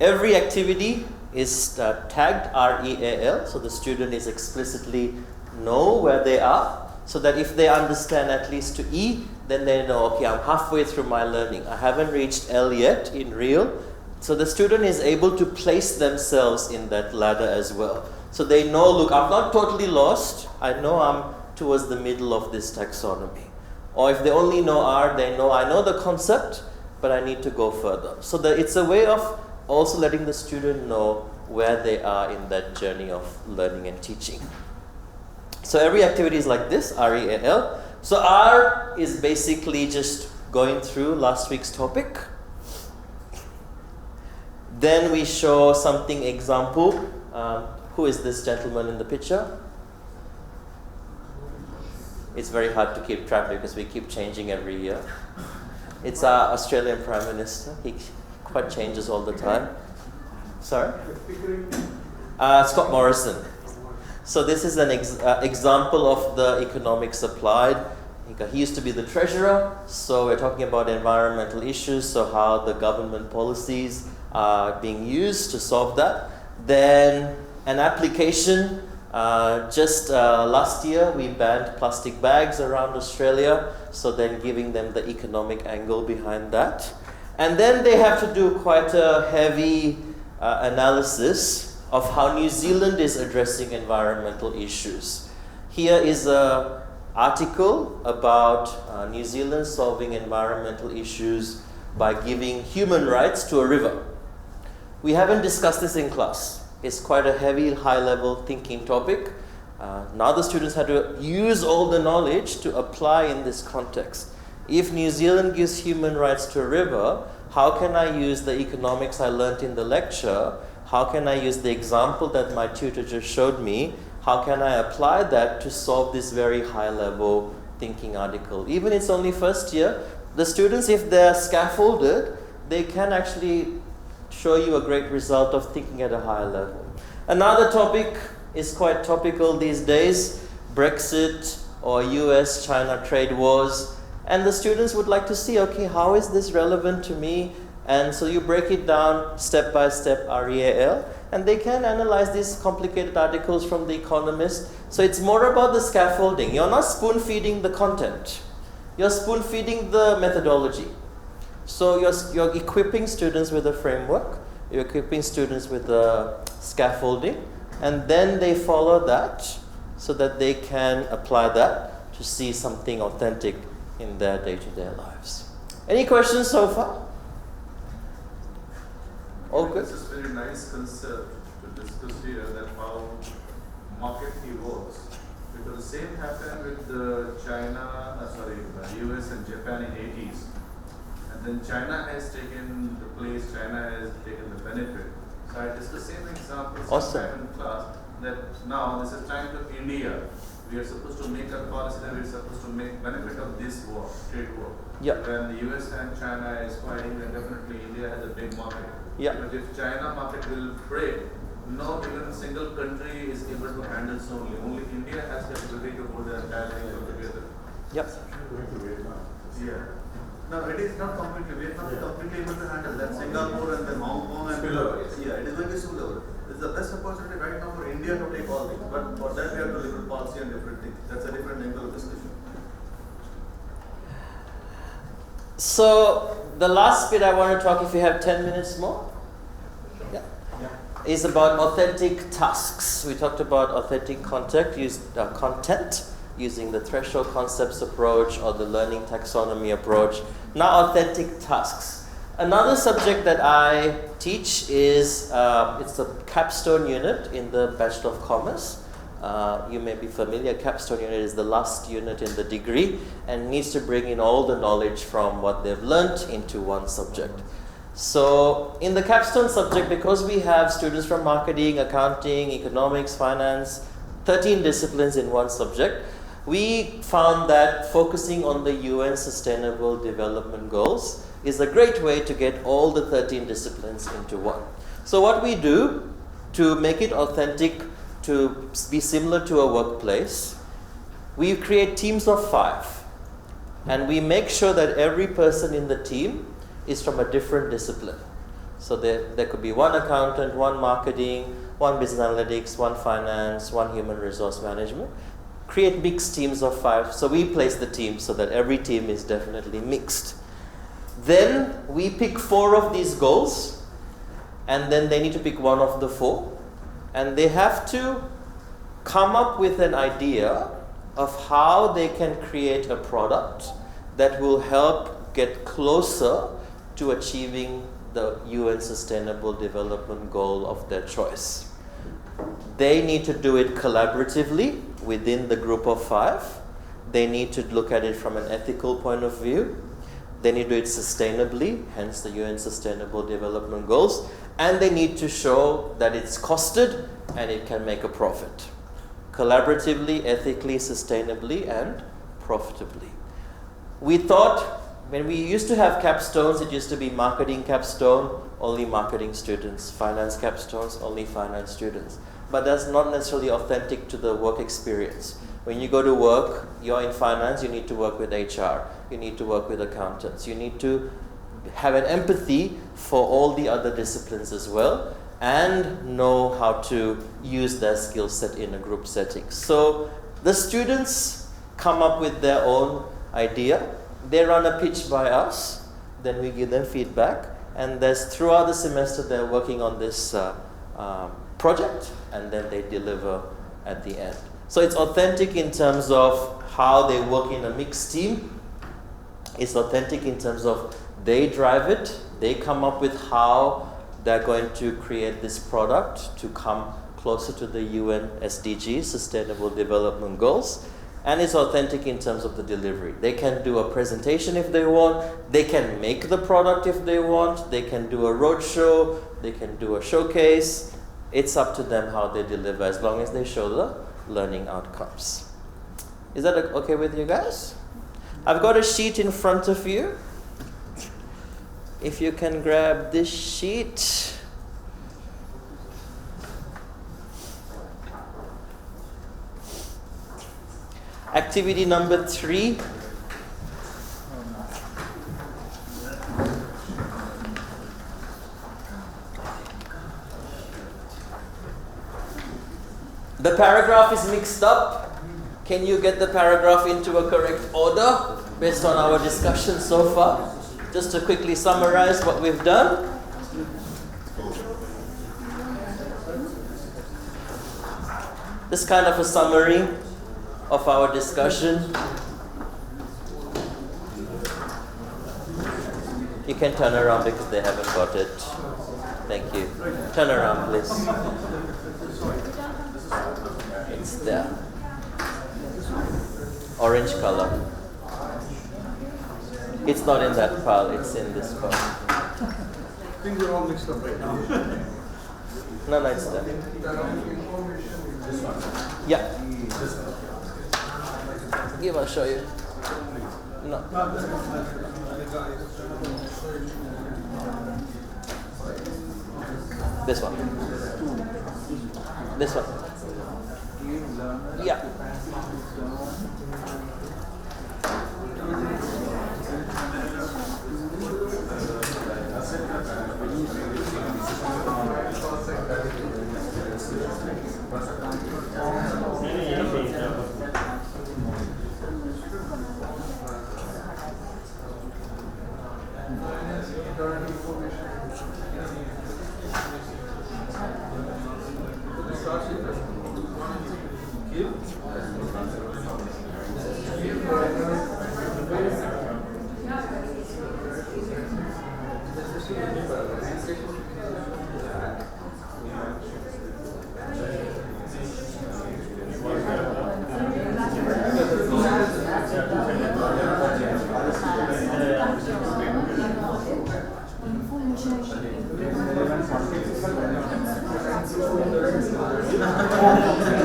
Every activity is tagged REAL, so the student is explicitly know where they are, so that if they understand at least to E, then they know, okay, I'm halfway through my learning. I haven't reached L yet in real. So the student is able to place themselves in that ladder as well. So they know, look, I'm not totally lost. I know I'm towards the middle of this taxonomy. Or if they only know R, they know, I know the concept, but I need to go further. So that it's a way of also letting the student know where they are in that journey of learning and teaching. So every activity is like this, REAL. So R is basically just going through last week's topic. Then we show something example. Who is this gentleman in the picture? It's very hard to keep track because we keep changing every year. It's our Australian Prime Minister. He quite changes all the time. Sorry? Scott Morrison. So this is an example of the economics applied. He used to be the treasurer, so we're talking about environmental issues, so how the government policies are being used to solve that. Then an application, just last year we banned plastic bags around Australia, so then giving them the economic angle behind that. And then they have to do quite a heavy analysis of how New Zealand is addressing environmental issues. Here is an article about New Zealand solving environmental issues by giving human rights to a river. We haven't discussed this in class. It's quite a heavy, high-level thinking topic. Now the students have to use all the knowledge to apply in this context. If New Zealand gives human rights to a river, how can I use the economics I learned in the lecture? How can I use the example that my tutor just showed me? How can I apply that to solve this very high-level thinking article? Even it's only first year, the students, if they're scaffolded, they can actually show you a great result of thinking at a higher level. Another topic is quite topical these days, Brexit or US-China trade wars. And the students would like to see, okay, how is this relevant to me? And so you break it down step by step, REAL, and they can analyze these complicated articles from The Economist. So it's more about the scaffolding. You're not spoon-feeding the content. You're spoon-feeding the methodology. So you're equipping students with a framework, you're equipping students with the scaffolding, and then they follow that so that they can apply that to see something authentic in their day-to-day lives. Any questions so far? All good? This is a very nice concept to discuss here, that how market evolves. Because the same happened with the US and Japan in 80s. And then China has taken the place, China has taken the benefit. So I discussed the same example sometime in class, that now this is time to India. We are supposed to make a policy that we are supposed to make benefit of this war, trade war. Yep. When the US and China is fighting, then definitely India has a big market. Yep. But if China market will break, not even a single country is able to handle so only India has the ability to put the entire thing together. Yep. Yeah. No, it is not completely. We are not completely able to handle that. Singapore and then Hong Kong and yeah, it is going to be spillover. It's the best opportunity right now for India to take all things. But for that we have to look at policy and different things. That's a different angle of discussion. So the last bit I want to talk, if you have 10 minutes more, is about authentic tasks. We talked about authentic content using the threshold concepts approach or the learning taxonomy approach. Now authentic tasks. Another subject that I teach is, it's the Capstone Unit in the Bachelor of Commerce. You may be familiar, Capstone Unit is the last unit in the degree and needs to bring in all the knowledge from what they've learnt into one subject. So in the Capstone subject, because we have students from marketing, accounting, economics, finance, 13 disciplines in one subject, we found that focusing on the UN Sustainable Development Goals is a great way to get all the 13 disciplines into one. So what we do to make it authentic, to be similar to a workplace, we create teams of 5. And we make sure that every person in the team is from a different discipline. So there could be one accountant, one marketing, one business analytics, one finance, one human resource management. Create mixed teams of 5. So we place the teams so that every team is definitely mixed. Then we pick 4 of these goals, and then they need to pick one of the 4. And they have to come up with an idea of how they can create a product that will help get closer to achieving the UN Sustainable Development Goal of their choice. They need to do it collaboratively within the group of 5. They need to look at it from an ethical point of view. They need to do it sustainably, hence the UN Sustainable Development Goals. And they need to show that it's costed and it can make a profit. Collaboratively, ethically, sustainably, and profitably. We thought, when we used to have capstones, it used to be marketing capstone, only marketing students. Finance capstones, only finance students. But that's not necessarily authentic to the work experience. When you go to work, you're in finance, you need to work with HR. You need to work with accountants. You need to have an empathy for all the other disciplines as well, and know how to use their skill set in a group setting. So the students come up with their own idea. They run a pitch by us, then we give them feedback, and throughout the semester they're working on this project, and then they deliver at the end. So it's authentic in terms of how they work in a mixed team. It's authentic in terms of they drive it, they come up with how they're going to create this product to come closer to the UN SDGs, Sustainable Development Goals. And it's authentic in terms of the delivery. They can do a presentation if they want, they can make the product if they want, they can do a roadshow, they can do a showcase. It's up to them how they deliver, as long as they show the learning outcomes. Is that okay with you guys? I've got a sheet in front of you. If you can grab this sheet. Activity number 3. The paragraph is mixed up. Can you get the paragraph into a correct order based on our discussion so far? Just to quickly summarize what we've done. This kind of a summary of our discussion. You can turn around because they haven't got it. Thank you. Turn around, please. It's there. Orange color. It's not in that pile, it's in this pile. Things are all mixed up right now. No, it's there. Yeah. Give, I'll show you. No. This one. This one. Yeah.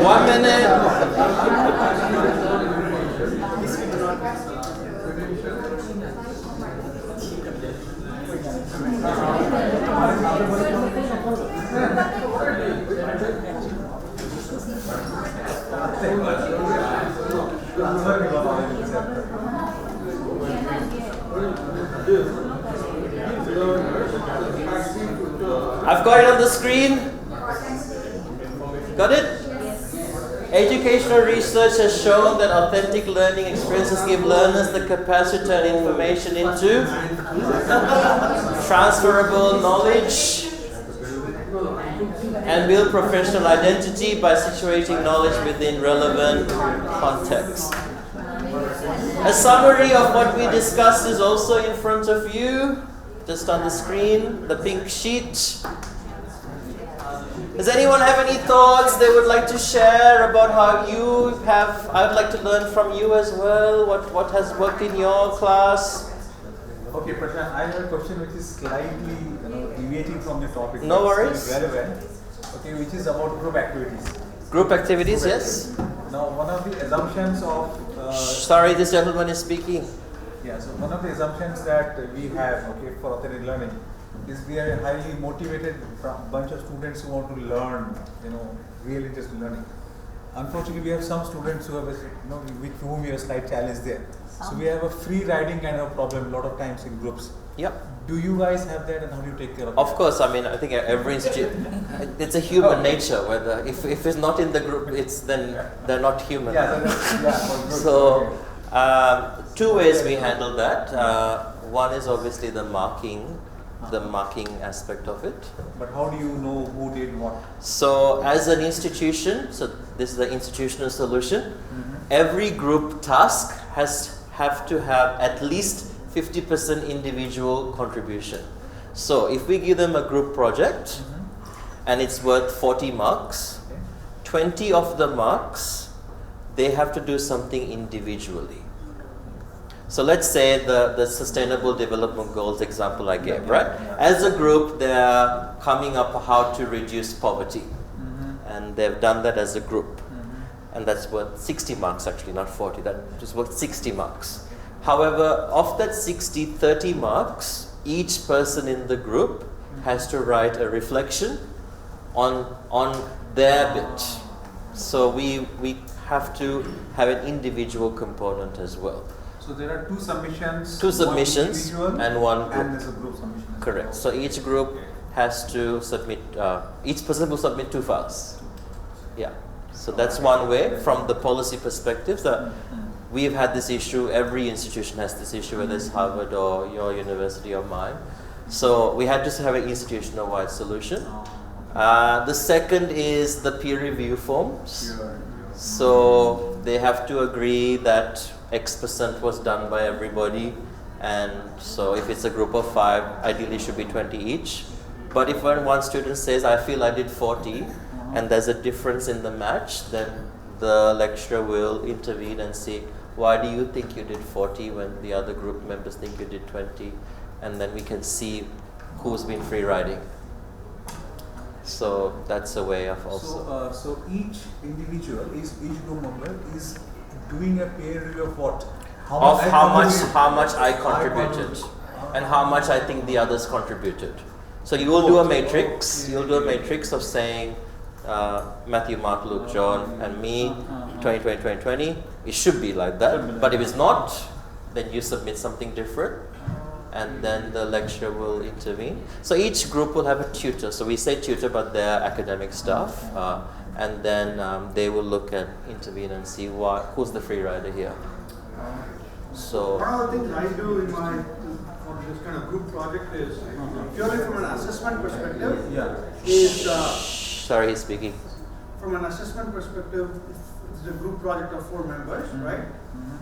One minute. I've got it on the screen. Got it? Educational research has shown that authentic learning experiences give learners the capacity to turn information into transferable knowledge and build professional identity by situating knowledge within relevant context. A summary of what we discussed is also in front of you, just on the screen, the pink sheet. Does anyone have any thoughts they would like to share about how you have? I would like to learn from you as well. What has worked in your class? Okay, Prashant, I have a question which is slightly deviating from the topic. No worries. Relevant. Okay, which is about group activities. Group activities, yes. Now, one of the assumptions of sorry, this gentleman is speaking. Yeah, so one of the assumptions that we have, okay, for authentic learning is we are a highly motivated bunch of students who want to learn, real interest in learning. Unfortunately, we have some students who have, with whom we have a slight challenge there. So we have a free riding kind of problem a lot of times in groups. Yep. Do you guys have that, and how do you take care of it? Of course, I mean, I think every institute, it's a human nature. Whether if it's not in the group, then they're not human. So two ways we handle that. One is obviously the marking aspect of it. But how do you know who did what? So as an institution, so this is the institutional solution. Every group task have to have at least 50% individual contribution. So if we give them a group project and it's worth 40 marks, 20 of the marks, they have to do something individually. So let's say the Sustainable Development Goals example I gave, right? As a group, they're coming up how to reduce poverty. And they've done that as a group. And that's worth 60 marks actually, not 40. That is worth 60 marks. However, of that 60, 30 marks, each person in the group has to write a reflection on their bit. So we have to have an individual component as well. So there are two submissions. Two submissions and one group. And there's a group submission. Correct. So each group has to submit, each person will submit 2 files. Yeah. So that's one way from the policy perspective. We've had this issue, every institution has this issue, whether it's Harvard or your university or mine. So we had to have an institutional-wide solution. The second is the peer review forms. So they have to agree that X% was done by everybody. And so if it's a group of 5, ideally should be 20 each. But if one student says, I feel I did 40, and there's a difference in the match, then the lecturer will intervene and see, why do you think you did 40 when the other group members think you did 20? And then we can see who's been free riding. So that's a way of also. So each individual, each group member is doing a peer review of what? How much I contributed and how much I think the others contributed. So you will do a matrix. You'll do a matrix of saying Matthew, Mark, Luke, John, and me, 2020, 2020. It should be like that. But if it's not, then you submit something different, and then the lecturer will intervene. So each group will have a tutor. So we say tutor, but they're academic staff, and then they will look and intervene and see who's the free rider here. So one of the things I do in my this kind of group project is purely from an assessment perspective. Sorry, he's speaking. From an assessment perspective, it's a group project of 4 members, right?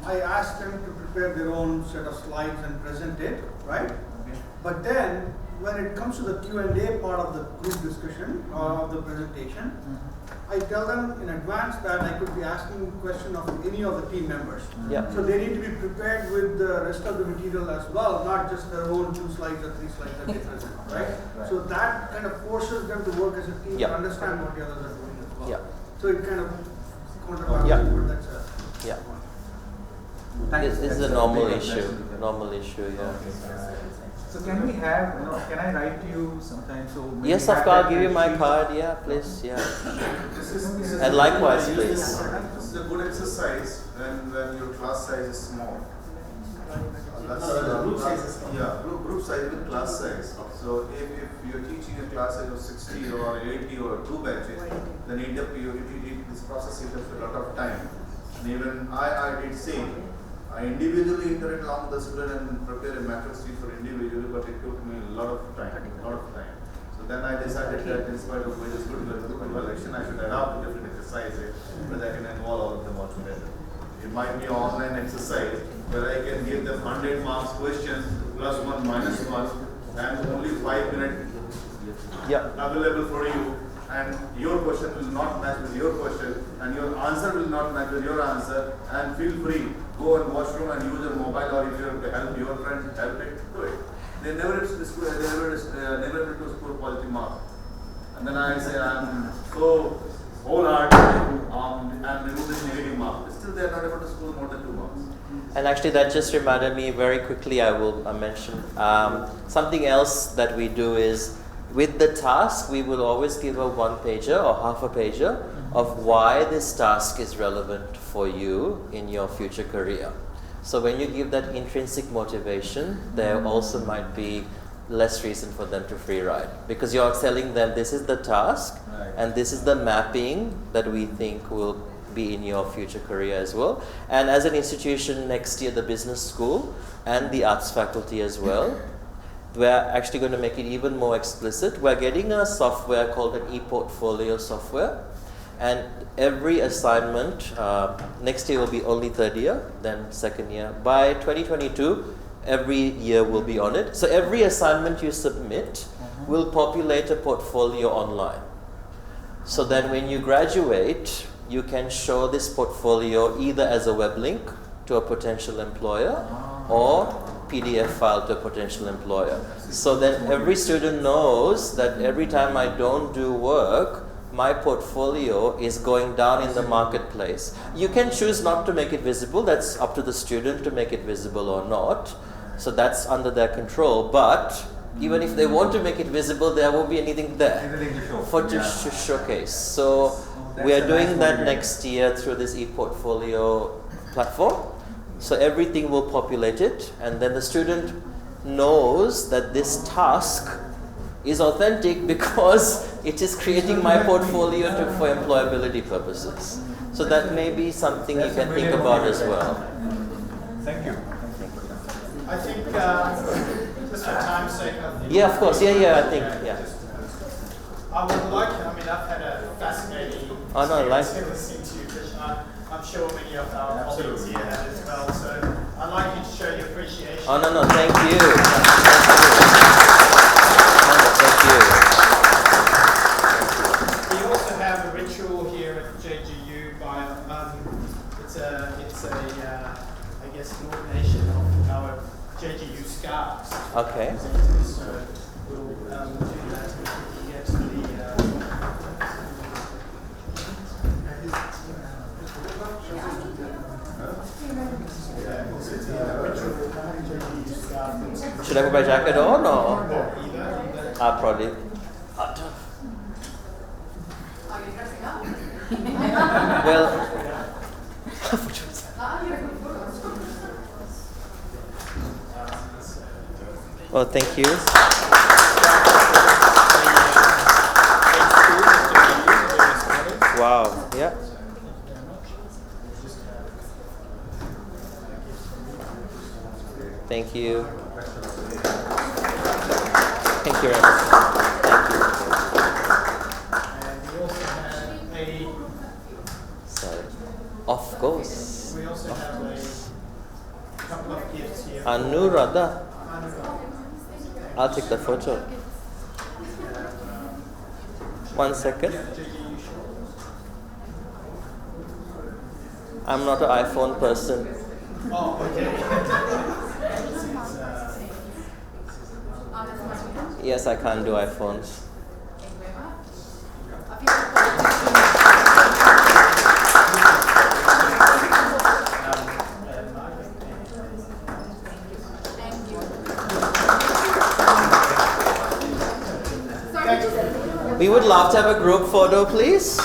I ask them to prepare their own set of slides and present it, right? But then, when it comes to the Q&A part of the group discussion or of the presentation, I tell them in advance that I could be asking a question of any of the team members. So they need to be prepared with the rest of the material as well, not just their own 2 slides or 3 slides that they present, right? So that kind of forces them to work as a team to understand what the others are doing as well. So it kind of counterbalances, but that's This is a normal issue. Normal issue, So can we have, can I write to you sometime? So yes, of course, I'll give you my card. Yeah, please. Yeah. And likewise, please. This is a good exercise when your class size is small. Group size with class size. So if you're teaching a class size of 60 or 80 or 2 batches, then this process takes a lot of time. And even I did same. I individually interact along with the student and prepare a matrix sheet for individually, but it took me a lot of time. So then I decided that in spite of going to school evaluation, I should adopt different exercises where I can involve all of them all together. It might be an online exercise where I can give them 100 marks questions +1 -1 and only 5 minutes available for you, and your question will not match with your question and your answer will not match with your answer, and feel free, go and washroom and use your mobile, or if you have to help your friend, help it, do it. They never able to score positive marks. And then I say I'm so wholehearted and remove this negative mark. Still they are not able to score more than 2 marks. And actually that just reminded me very quickly, I will mention something else that we do is with the task, we will always give a 1-pager or half a pager of why this task is relevant for you in your future career. So when you give that intrinsic motivation, there also might be less reason for them to free ride, because you're telling them this is the task and this is the mapping that we think will be in your future career as well. And as an institution next year, the business school and the arts faculty as well, we're actually going to make it even more explicit. We're getting a software called an e-portfolio software, and every assignment, next year will be only third year, then second year. By 2022, every year will be on it. So every assignment you submit will populate a portfolio online. So then when you graduate, you can show this portfolio either as a web link to a potential employer or PDF file to a potential employer. So then every student knows that every time I don't do work, my portfolio is going down in the marketplace. You can choose not to make it visible. That's up to the student to make it visible or not. So that's under their control. But even if they want to make it visible, there won't be anything there to showcase. So we are doing that next year through this e-portfolio platform. So everything will populate it, and then the student knows that this task is authentic because it is creating my portfolio for employability purposes. So that may be something you can think about as well. Thank you. I think, just for time's sake, Yeah, of course. I think. I would like, I've had a fascinating listening to you, Krishna. I'm sure many of our colleagues here have as well. So I'd like you to show your appreciation. No, thank you. Thank you. We also have a ritual here at JGU by it's a I guess an ordination of our JGU scarves. Okay. So we'll do that when we get to the Should I put my jacket on or? Probably. Well, well, thank you. Wow, yeah. Thank you. Thank you very much. Thank you. And we also have a. Sorry. Of course. We also have a couple of gifts here. Anuradha. I'll take the photo. 1 second. I'm not an iPhone person. Oh, okay. Yes, I can't do iPhones. We would love to have a group photo, please.